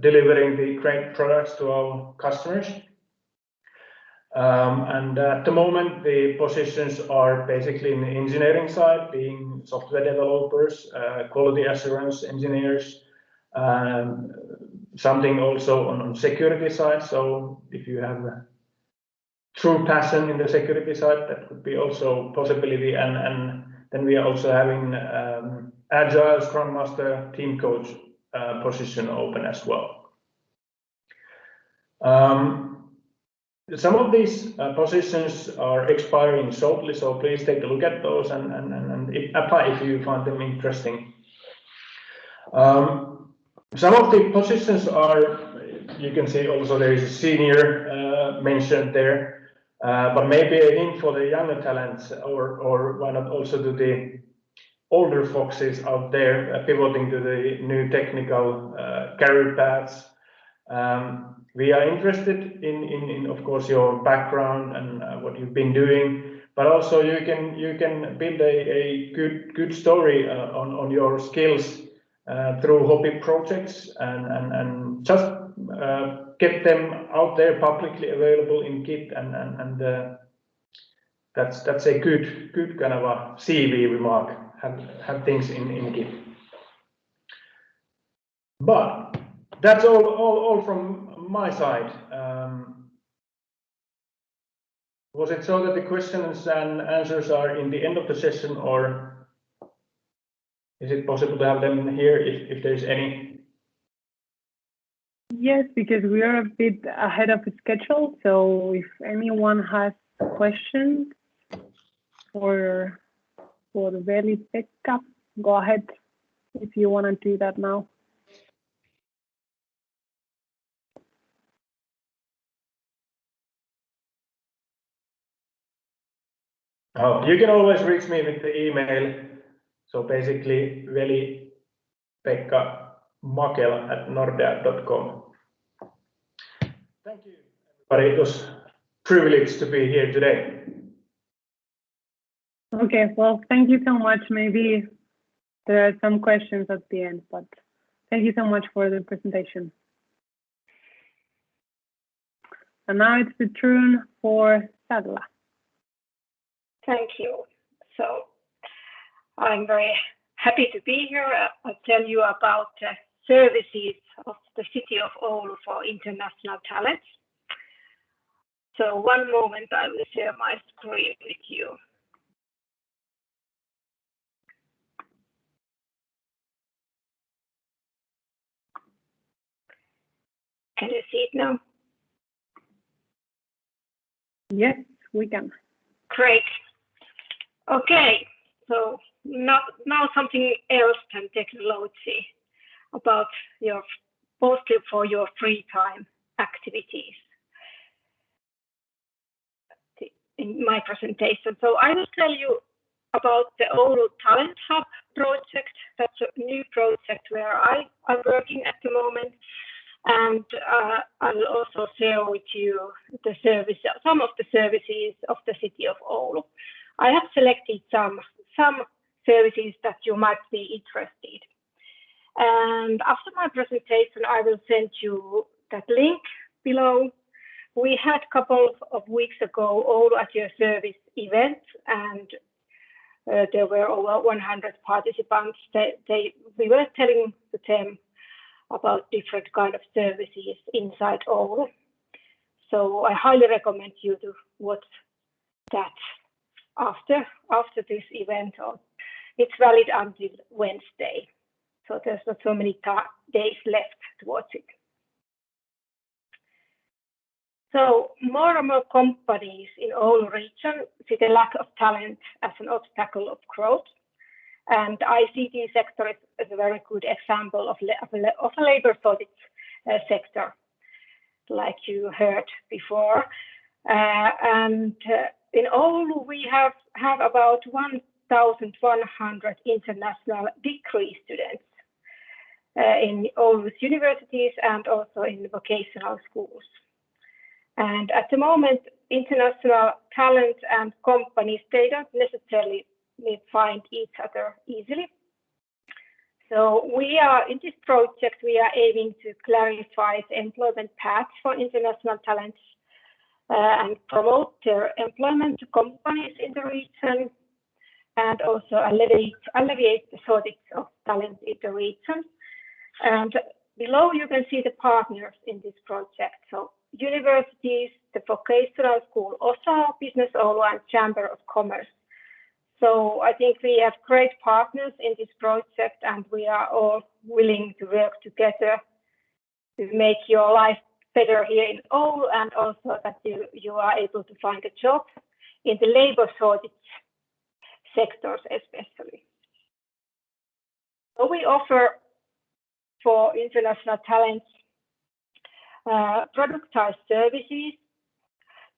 S4: delivering the great products to our customers. And at the moment, the positions are basically in the engineering side, being software developers, quality assurance engineers, something also on security side. So if you have a true passion in the security side, that could be also a possibility. And then we are also having Agile, Scrum Master, Team Coach position open as well. Some of these positions are expiring shortly, so please take a look at those and apply if you find them interesting. Some of the positions are, you can see also there is a senior mentioned there, but maybe a hint for the younger talents, or why not also to the older foxes out there pivoting to the new technical career paths. We are interested in of course your background and what you've been doing, but also you can build a good story on your skills through hobby projects and just get them out there publicly available in Git, and that's a good kind of a CV remark. Have things in Git. But that's all from my side. Was it so that the questions and answers are in the end of the session, or is it possible to have them here if there's any?
S1: Yes, because we are a bit ahead of the schedule. So if anyone has questions for the Veli-Pekka, go ahead if you want to do that now.
S4: Oh, you can always reach me with the email. So basically, veli.pekka.makel@nordea.com. Thank you, everybody. It was a privilege to be here today.
S1: Okay, well, thank you so much. Maybe there are some questions at the end, but thank you so much for the presentation. And now it's the turn for Sadla.
S5: Thank you. So I'm very happy to be here. I'll tell you about the services of the city of Oulu for international talents. So one moment, I will share my screen with you. Can you see it now?
S1: Yes, we can.
S5: Great. Okay, so now something else than technology about mostly for your free time activities in my presentation. So I will tell you about the Oulu Talent Hub project. That's a new project where I'm working at the moment. And I'll also share with you some of the services of the city of Oulu. I have selected some services that you might be interested. And after my presentation, I will send you that link below. We had a couple of weeks ago Oulu at Your Service event, and there were over 100 participants. We were telling them about different kind of services inside Oulu. So I highly recommend you to watch that after this event. It's valid until Wednesday. So there's not so many days left to watch it. So more and more companies in Oulu region see the lack of talent as an obstacle of growth. And ICT sector is a very good example of a labor shortage sector, like you heard before. In Oulu, we have about 1,100 international degree students in Oulu's universities and also in vocational schools. And at the moment, international talent and companies, they don't necessarily find each other easily. So we are in this project, we are aiming to clarify the employment paths for international talents and promote their employment to companies in the region, and also alleviate the shortage of talent in the region. And below you can see the partners in this project. So universities, the vocational school, also Business Oulu and Chamber of Commerce. So I think we have great partners in this project, and we are all willing to work together to make your life better here in Oulu, and also that you are able to find a job in the labor shortage sectors especially. So we offer for international talents productized services.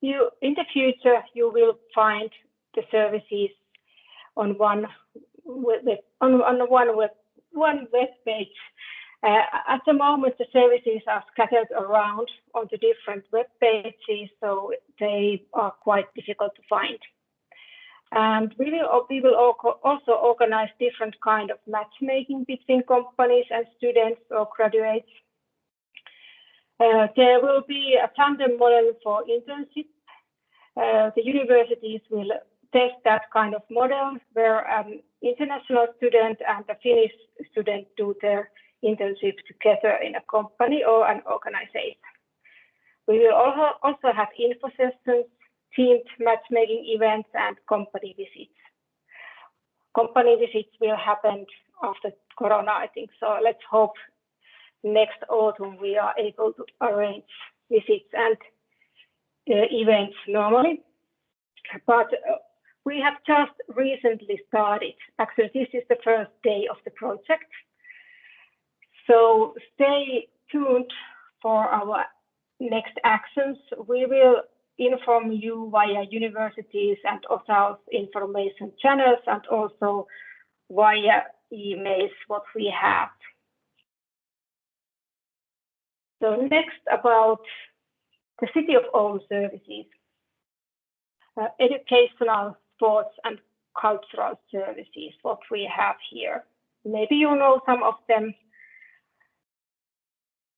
S5: In the future, you will find the services on one web page. At the moment, the services are scattered around on the different web pages, so they are quite difficult to find. And we will also organize different kind of matchmaking between companies and students or graduates. There will be a tandem model for internship. The universities will test that kind of model where an international student and a Finnish student do their internships together in a company or an organization. We will also have info sessions, teamed matchmaking events, and company visits. Company visits will happen after Corona, I think. So let's hope next autumn we are able to arrange visits and events normally. But we have just recently started. Actually, this is the first day of the project. So stay tuned for our next actions. We will inform you via universities and OSAL's information channels, and also via emails what we have. So next, about the City of Oulu services, educational, sports and cultural services, what we have here. Maybe you know some of them,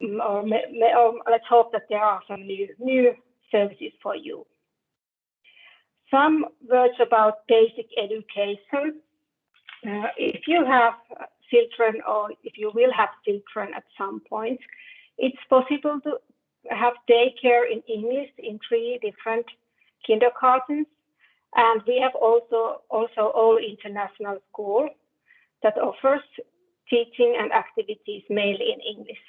S5: or let's hope that there are some new services for you. Some words about basic education. If you have children, or if you will have children at some point, it's possible to have daycare in English in 3 different kindergartens. And we have also Oulu International School that offers teaching and activities mainly in English.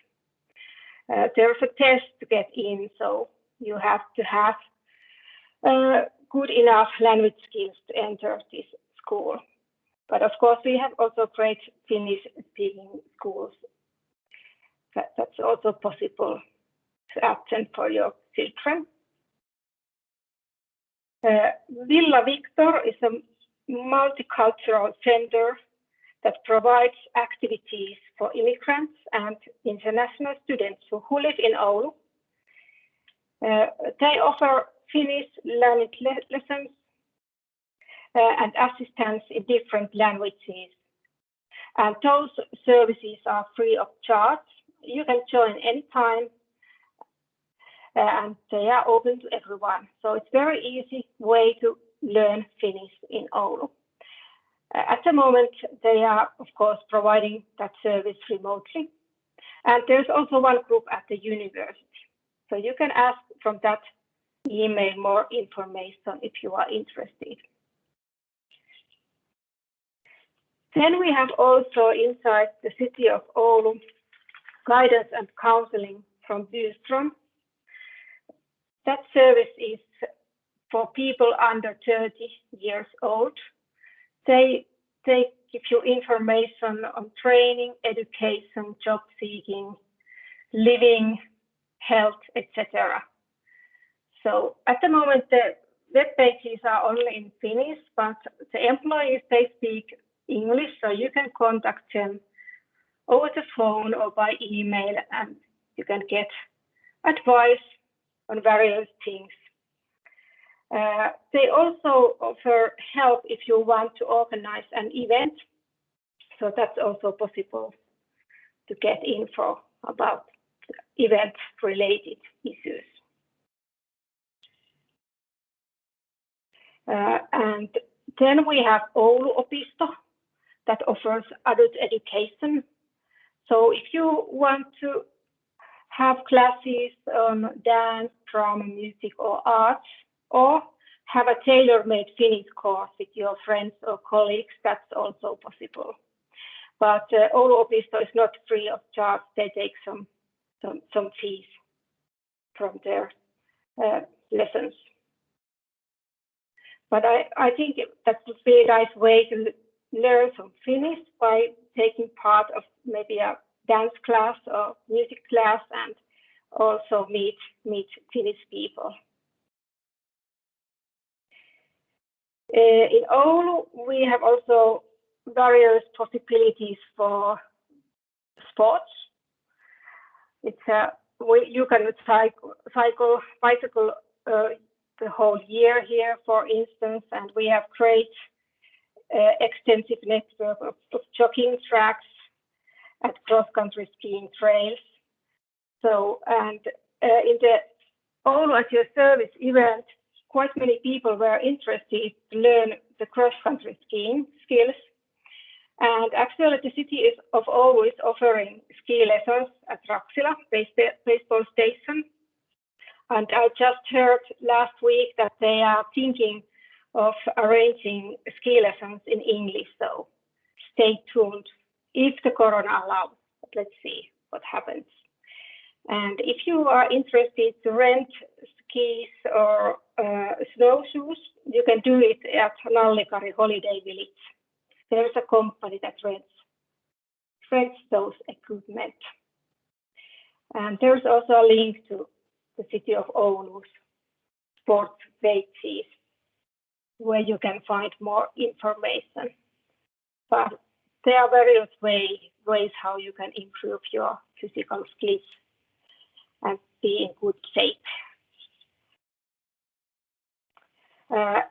S5: There's a test to get in, so you have to have good enough language skills to enter this school. But of course, we have also great Finnish-speaking schools. That's also possible to attend for your children. Villa Victor is a multicultural center that provides activities for immigrants and international students who live in Oulu. They offer Finnish language lessons and assistance in different languages. And those services are free of charge. You can join anytime, and they are open to everyone. So it's a very easy way to learn Finnish in Oulu. At the moment, they are, of course, providing that service remotely. And there's also one group at the university. So you can ask from that email more information if you are interested. Then we have also inside the city of Oulu guidance and counseling from Bystrom. That service is for people under 30 years old. They give you information on training, education, job seeking, living, health, etc. So at the moment, the web pages are only in Finnish, but the employees, they speak English, so you can contact them over the phone or by email, and you can get advice on various things. They also offer help if you want to organize an event, so that's also possible to get info about event-related issues. And then we have Oulu Opisto that offers adult education. So if you want to have classes on dance, drama, music, or arts, or have a tailor-made Finnish course with your friends or colleagues, that's also possible. But Oulu Opisto is not free of charge. They take some fees from their lessons. But I think that would be a nice way to learn some Finnish by taking part of maybe a dance class or music class, and also meet Finnish people. In Oulu, we have also various possibilities for sports. You can bicycle the whole year here, for instance, and we have great extensive network of jogging tracks and cross-country skiing trails. So, and in the Oulu at Your Service event, quite many people were interested to learn the cross-country skiing skills. And actually, the city of Oulu is offering ski lessons at Raksila baseball station. And I just heard last week that they are thinking of arranging ski lessons in English. So stay tuned if the corona allows. But let's see what happens. And if you are interested to rent skis or snowshoes, you can do it at Nallikari Holiday Village. There's a company that rents those equipment. And there's also a link to the city of Oulu's sports pages where you can find more information. But there are various ways how you can improve your physical skills and be in good shape.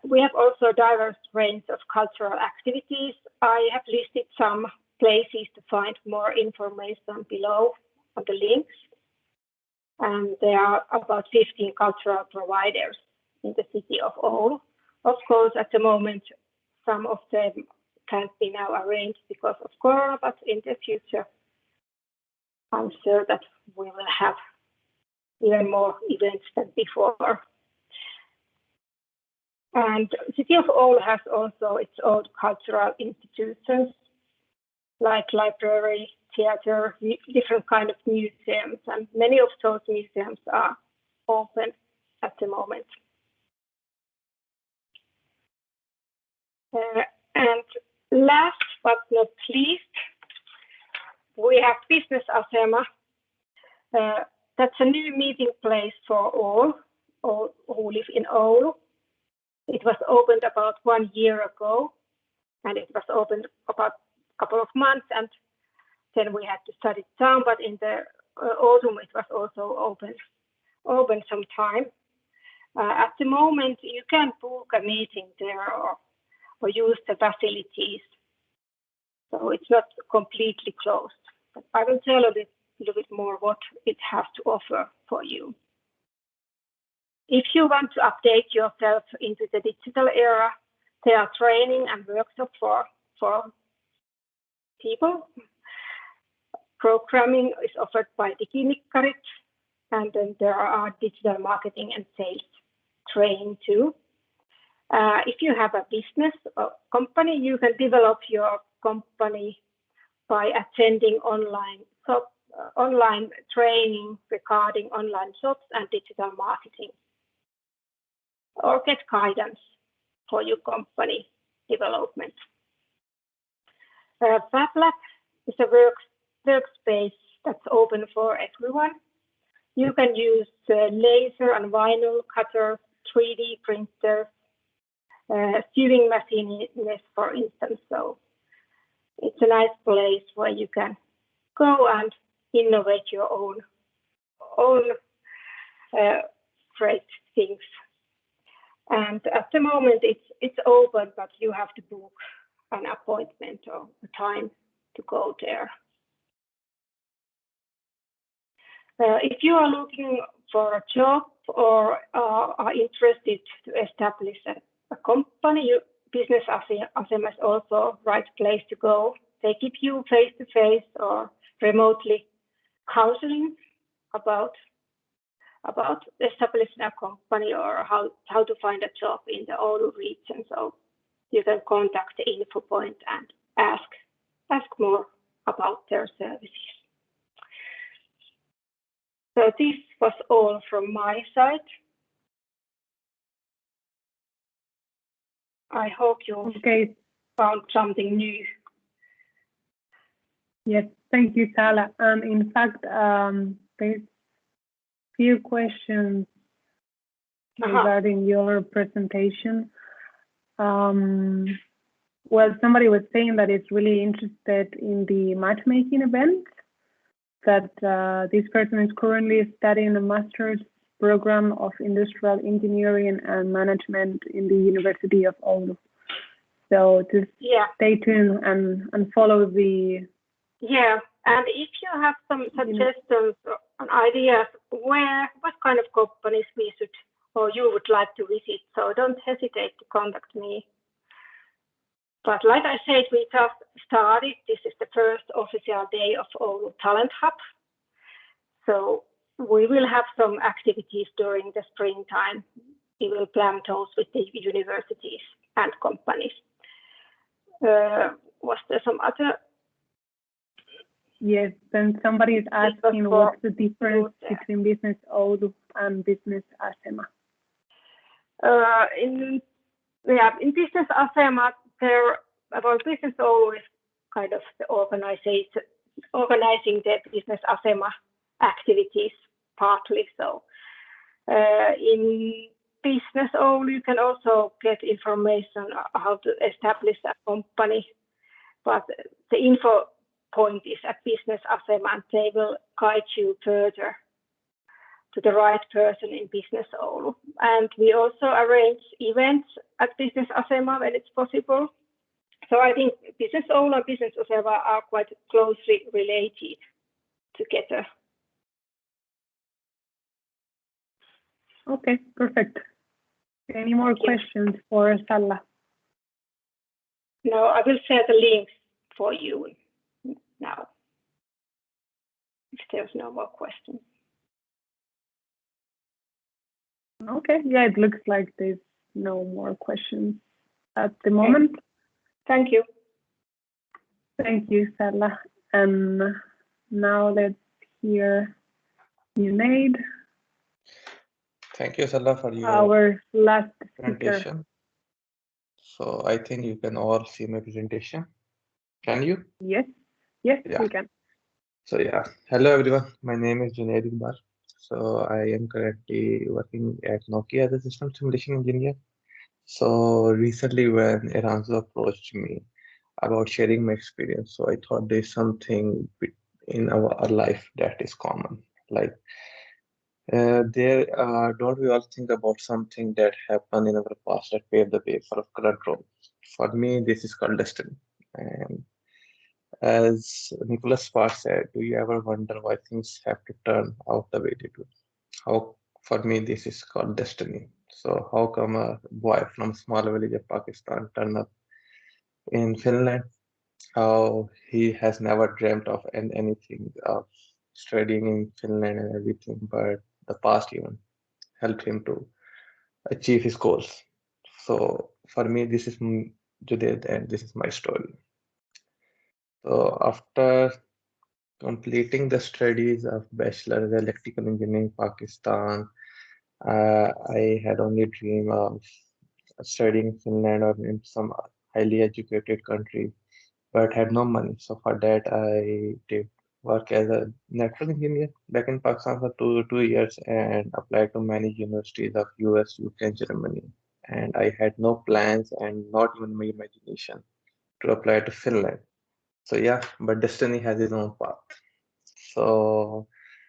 S5: We have also diverse range of cultural activities. I have listed some places to find more information below on the links. And there are about 15 cultural providers in the city of Oulu. Of course, at the moment, some of them can't be now arranged because of Corona, but in the future, I'm sure that we will have even more events than before. And the city of Oulu has also its own cultural institutions, like library, theater, different kind of museums, and many of those museums are open at the moment. And last but not least, we have Business Asema. That's a new meeting place for all who live in Oulu. It was opened about 1 year ago, and it was open about a couple of months, and then we had to shut it down. But in the autumn, it was also open some time. At the moment, you can book a meeting there or use the facilities. So it's not completely closed. But I will tell a little bit more what it has to offer for you. If you want to update yourself into the digital era, there are training and workshops for people. Programming is offered by Diginikkarit, and then there are digital marketing and sales training too. If you have a business or company, you can develop your company by attending online training regarding online shops and digital marketing, or get guidance for your company development. FabLab is a workspace that's open for everyone. You can use laser and vinyl cutters, 3D printers, sewing machines, for instance. So it's a nice place where you can go and innovate your own great things. And at the moment, it's open, but you have to book an appointment or a time to go there. If you are looking for a job or are interested to establish a company, Business Asema is also the right place to go. They give you face-to-face or remotely counseling about establishing a company or how to find a job in the Oulu region. So you can contact the info point and ask more about their services. So this was all from my side. I hope you found something new.
S1: Yes, thank you, Sala. And in fact, there's few questions regarding your presentation. Well, somebody was saying that it's really interested in the matchmaking event, that this person is currently studying a master's program of industrial engineering and management in the University of Oulu. So just stay tuned and follow the...
S5: Yeah, and if you have some suggestions and ideas what kind of companies we should or you would like to visit, so don't hesitate to contact me. But like I said, we just started. This is the first official day of Oulu Talent Hub. So we will have some activities during the springtime. We will plan those with the universities and companies. Was there some other?
S1: Yes, then somebody is asking what's the difference between Business Oulu and Business Asema?
S5: In Business Asema, about Business Oulu is kind of the organizing the Business Asema activities partly. So in Business Oulu, you can also get information how to establish a company, but the info point is at Business Asema, and they will guide you further to the right person in Business Oulu. And we also arrange events at Business Asema when it's possible. So I think Business Oulu and Business Asema are quite closely related together.
S1: Okay, perfect. Any more questions for Salla?
S5: No, I will share the links for you now, if there's no more questions.
S1: Okay, yeah, it looks like there's no more questions at the moment.
S5: Thank you.
S1: Thank you, Salla. And now let's hear Junaid.
S6: Thank you, Salla, for your
S1: our last
S6: presentation. So I think you can all see my presentation. Can you?
S1: Yes, we can.
S6: So hello everyone. My name is Junaid Iqbal. So I am currently working at Nokia as a system simulation engineer. So recently when Iranzo approached me about sharing my experience, so I thought there's something in our life that is common. Like don't we all think about something that happened in our past that paved the way for a current role? For me, this is called destiny. And as Nicholas Sparks said, do you ever wonder why things have to turn out the way they do? How, for me, this is called destiny. So how come a boy from a small village of Pakistan turned up in Finland? How he has never dreamt of anything of studying in Finland and everything, but the past even helped him to achieve his goals. So for me, this is Judith, and this is my story. So after completing the studies of Bachelor of Electrical Engineering Pakistan, I had only dream of studying in Finland or in some highly educated country, but had no money. So for that, I did work as a network engineer back in Pakistan for two years and applied to many universities of US, UK, and Germany. And I had no plans and not even my imagination to apply to Finland. So yeah, but destiny has its own path. So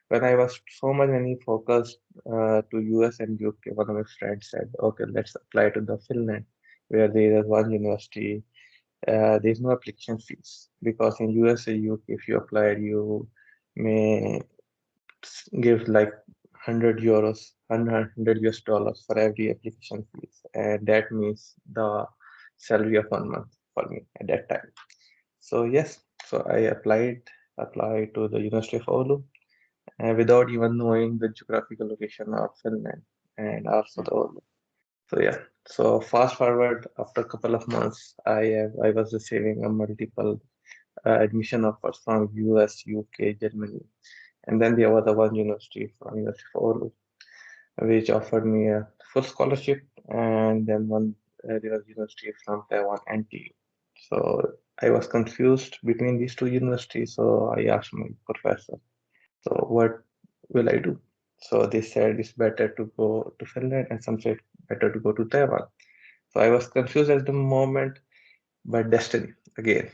S6: when I was so much many focused to US and UK, one of my friends said, "Okay, let's apply to the Finland, where there is one university. There's no application fees because in US and UK, if you apply, you may give like 100 euros, 100 US dollars for every application fees, and that means the salary of 1 month for me at that time. So yes, so I applied to the University of Oulu without even knowing the geographical location of Finland and also the Oulu. So yeah, so fast forward after a couple of months, I was receiving a multiple admission offers from US, UK, Germany, and then there was a one university from University of Oulu, which offered me a full scholarship, and then one there was university from Taiwan, NTU. So I was confused between these two universities, so I asked my professor, so what will I do? So they said it's better to go to Finland, and some said better to go to Taiwan. So I was confused at the moment, but destiny again.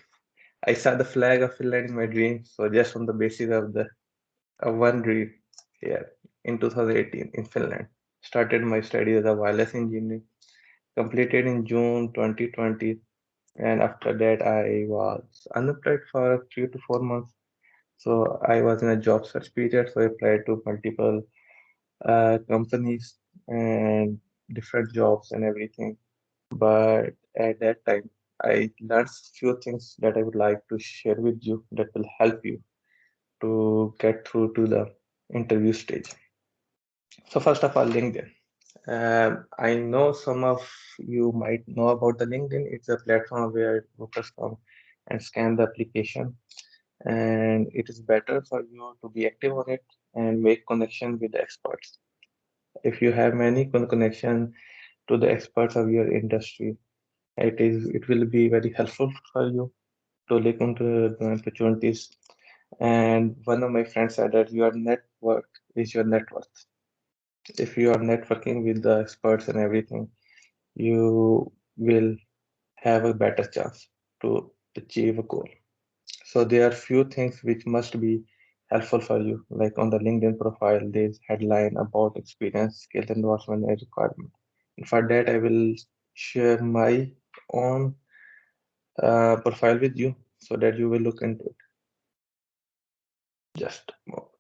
S6: I saw the flag of Finland in my dream. So just on the basis of the one dream here in 2018 in Finland, started my study as a wireless engineer, completed in June 2020, and after that I was unemployed for 3 to 4 months. So I was in a job search period, so I applied to multiple companies and different jobs and everything. But at that time, I learned few things that I would like to share with you that will help you to get through to the interview stage. So first of all, LinkedIn. I know some of you might know about the LinkedIn. It's a platform where workers come and scan the application, and it is better for you to be active on it and make connection with the experts. If you have many connection to the experts of your industry, it will be very helpful for you to look into the opportunities. And one of my friends said that your network is your net worth. If you are networking with the experts and everything, you will have a better chance to achieve a goal. So there are few things which must be helpful for you. Like on the LinkedIn profile, there's headline about experience, skills, endorsement, and requirement. And for that, I will share my own profile with you so that you will look into it. Just a moment.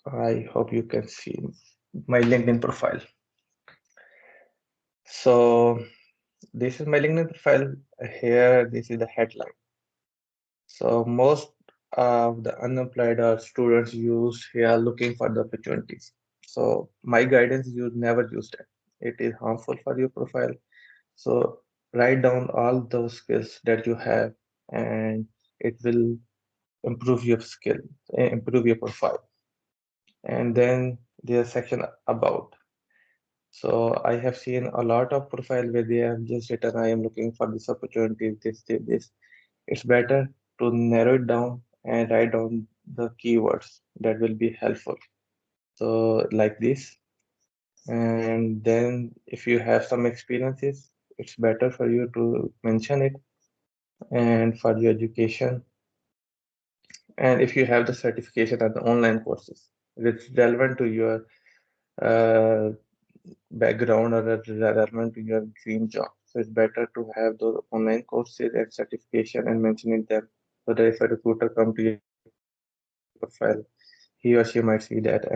S6: I hope you can see my LinkedIn profile. So this is my LinkedIn profile. Here, this is the headline. So most of the unemployed or students use here looking for the opportunities. So my guidance, you never use that. It is harmful for your profile. So write down all those skills that you have, and it will improve your skill, improve your profile. And then there's a section about. So I have seen a lot of profile where they have just written, I am looking for this opportunity, this. It's better to narrow it down and write down the keywords that will be helpful. So like this. And then if you have some experiences, it's better for you to mention it. And for your education, and if you have the certification and the online courses, it's relevant to your uh, background or relevant to your dream job. So it's better to have those online courses and certification and mentioning them so that if a recruiter come to your profile, he or she might see that,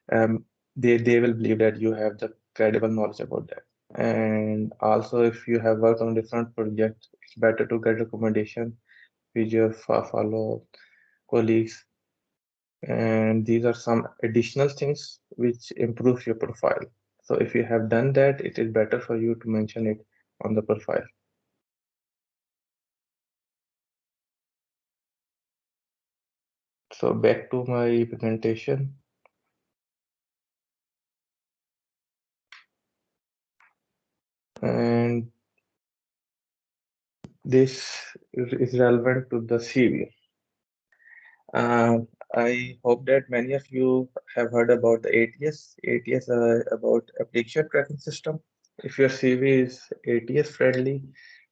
S6: and they will believe that you have the credible knowledge about that. And also, if you have worked on different projects, it's better to get recommendation with your fellow colleagues. And these are some additional things which improve your profile. So if you have done that, it is better for you to mention it on the profile. So back to my presentation. And this is relevant to the CV. Uh, I hope that many of you have heard about the ATS. ATS about application tracking system. If your CV is ATS friendly,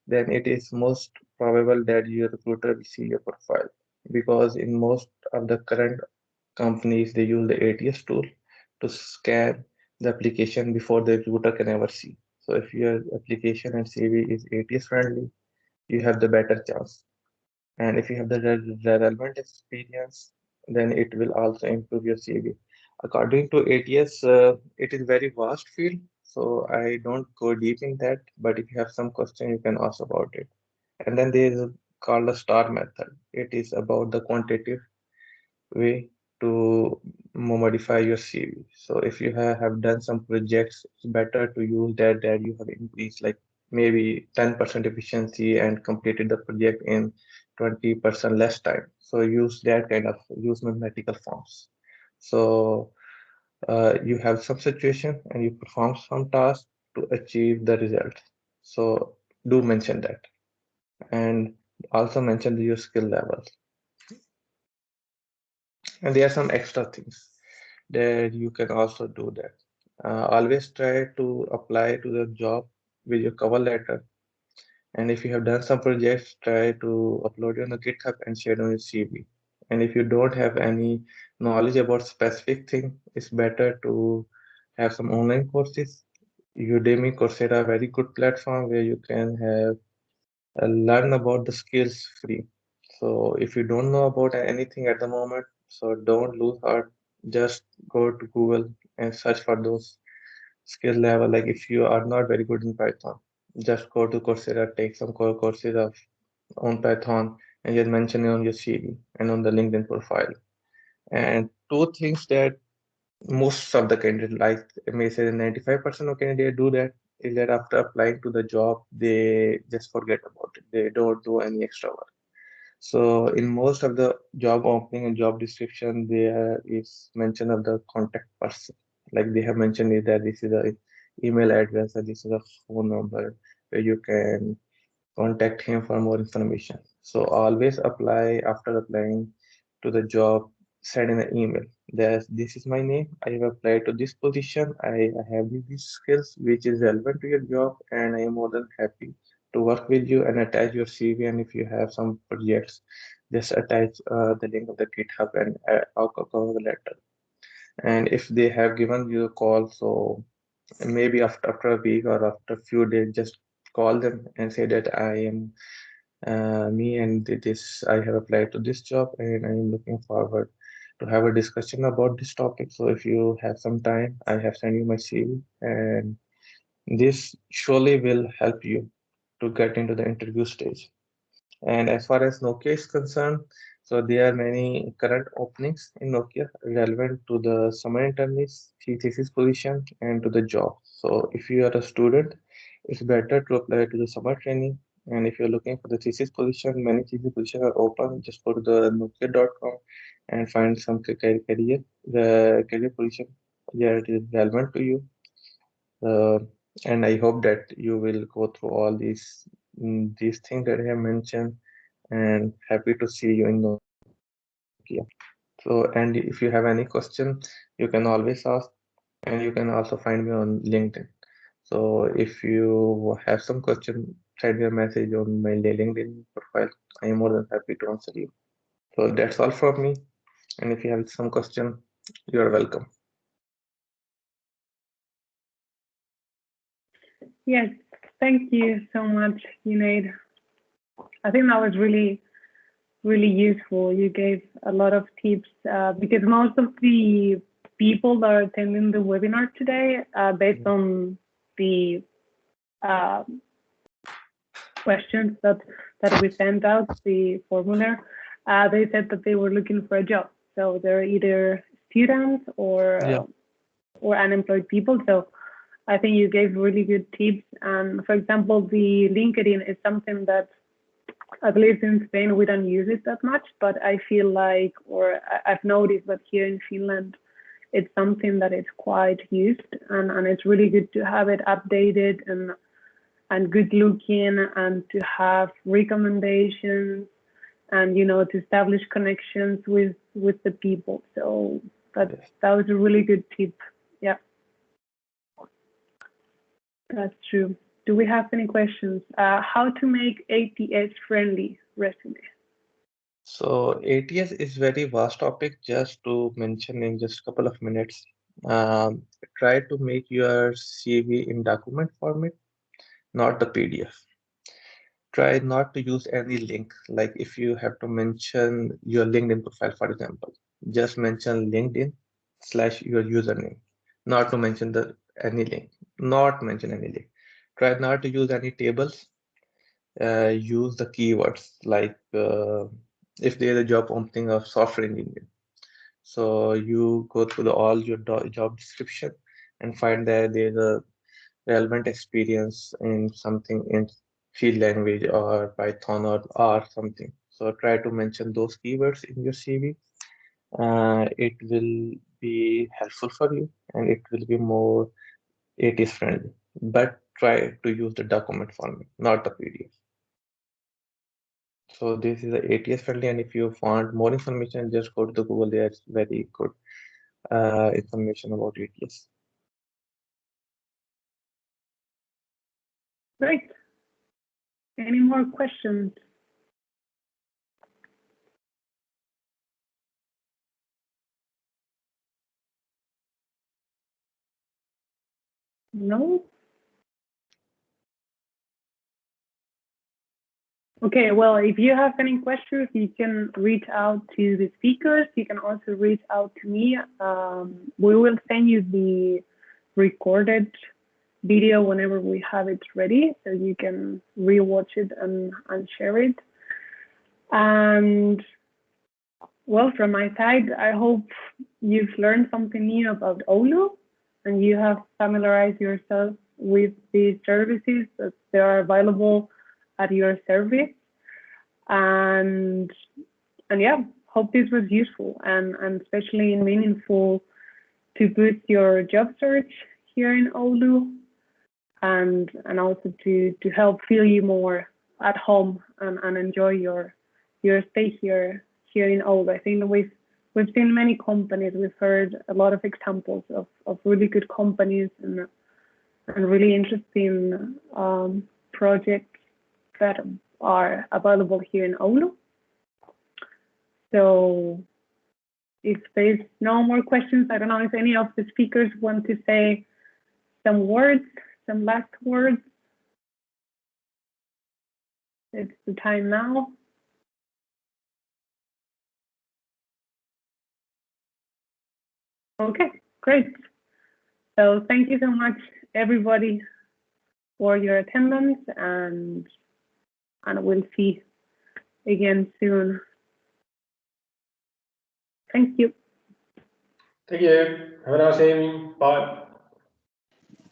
S6: then it is most probable that your recruiter will see your profile, because in most of the current companies they use the ATS tool to scan the application before the recruiter can ever see. So if your application and CV is ATS friendly, you have the better chance. And if you have the relevant experience, then it will also improve your CV. According to ATS, it is very vast field, so I don't go deep in that. But if you have some question, you can ask about it. And then there is called the STAR method. It is about the quantitative way to modify your CV. So if you have done some projects, it's better to use that you have increased like maybe 10% efficiency and completed the project in 20% less time. So use that kind of use mathematical forms. So you have some situation and you perform some task to achieve the result. So do mention that, and also mention your skill levels. And there are some extra things that you can also do that. Always try to apply to the job with your cover letter. And if you have done some projects, try to upload it on the GitHub and share it on your CV. And if you don't have any knowledge about specific thing, it's better to have some online courses. Udemy, Coursera, are very good platform where you can have learn about the skills free. So if you don't know about anything at the moment, so don't lose heart. Just go to Google and search for those skill level. Like if you are not very good in Python, just go to Coursera, take some courses of on Python, and just mention it on your CV and on the LinkedIn profile. And two things that most of the candidates, like I may say 95% of candidates do that, is that after applying to the job, they just forget about it. They don't do any extra work. So in most of the job opening and job description, there is mention of the contact person. Like they have mentioned is that this is a email address and this is a phone number where you can contact him for more information. So always apply after applying to the job, send in an email. This is my name. I have applied to this position. I have these skills which is relevant to your job, and I am more than happy to work with you and attach your CV. And if you have some projects, just attach the link of the GitHub and I'll cover the letter. And if they have given you a call, so maybe after a week or after a few days, just call them and say that I am me and this I have applied to this job and I am looking forward to have a discussion about this topic. So if you have some time, I have sent you my CV, and this surely will help you to get into the interview stage. And as far as Nokia is concerned, so there are many current openings in Nokia relevant to the summer internis, thesis position, and to the job. So if you are a student it's better to apply to the summer training. And if you're looking for the thesis position, many thesis positions are open. Just go to the nuclear.com and find some the career position where it is relevant to you. And I hope that you will go through all these things that I have mentioned, and happy to see you in Nokia. So, and if you have any question, you can always ask, and you can also find me on LinkedIn. So if you have some question, send me a message on my LinkedIn profile. I am more than happy to answer you. So that's all from me. And if you have some question, you are welcome.
S1: Yes, thank you so much, Junaid. I think that was really useful. You gave a lot of tips because most of the people that are attending the webinar today, based on the questions that we sent out, the formula, they said that they were looking for a job. So they're either students or unemployed people. So I think you gave really good tips. And for example, the LinkedIn is something that, at least in Spain, we don't use it that much, but I feel like, or I've noticed that here in Finland, it's something that is quite used, and it's really good to have it updated and good looking, and to have recommendations, and to establish connections with the people. So that was a really good tip. Yeah, that's true. Do we have any questions? How to make ATS friendly resume?
S6: So ATS is very vast topic. Just to mention in just a couple of minutes, try to make your CV in document format, not the PDF. Try not to use any link. Like if you have to mention your LinkedIn profile, for example, just mention LinkedIn / your username, not to mention any link, not mention any link. Try not to use any tables. Use the keywords, like if there is a job opening of software engineer, so you go through all your job description and find that there's a relevant experience in something in C language or Python or R something. So try to mention those keywords in your CV. It will be helpful for you, and it will be more ATS friendly. But try to use the document format, not the PDF. So this is a ATS friendly, and if you want more information, just go to the Google. There's very good information about ATS.
S1: Great. Any more questions? No? Okay, well, if you have any questions, you can reach out to the speakers. You can also reach out to me. We will send you the recorded video whenever we have it ready, so you can rewatch it and share it. And well, from my side, I hope you've learned something new about Oulu, and you have familiarized yourself with the services that they are available at your service. And yeah, hope this was useful and especially meaningful to boost your job search here in Oulu, and also to help feel you more at home and enjoy your stay here in Oulu. I think we've seen many companies. We've heard a lot of examples of really good companies and really interesting projects that are available here in Oulu. So if there's no more questions, I don't know if any of the speakers want to say some words, some last words. It's the time now. Okay, great. So thank you so much, everybody, for your attendance, and we'll see again soon. Thank you.
S4: Thank you. Have a nice evening. Bye.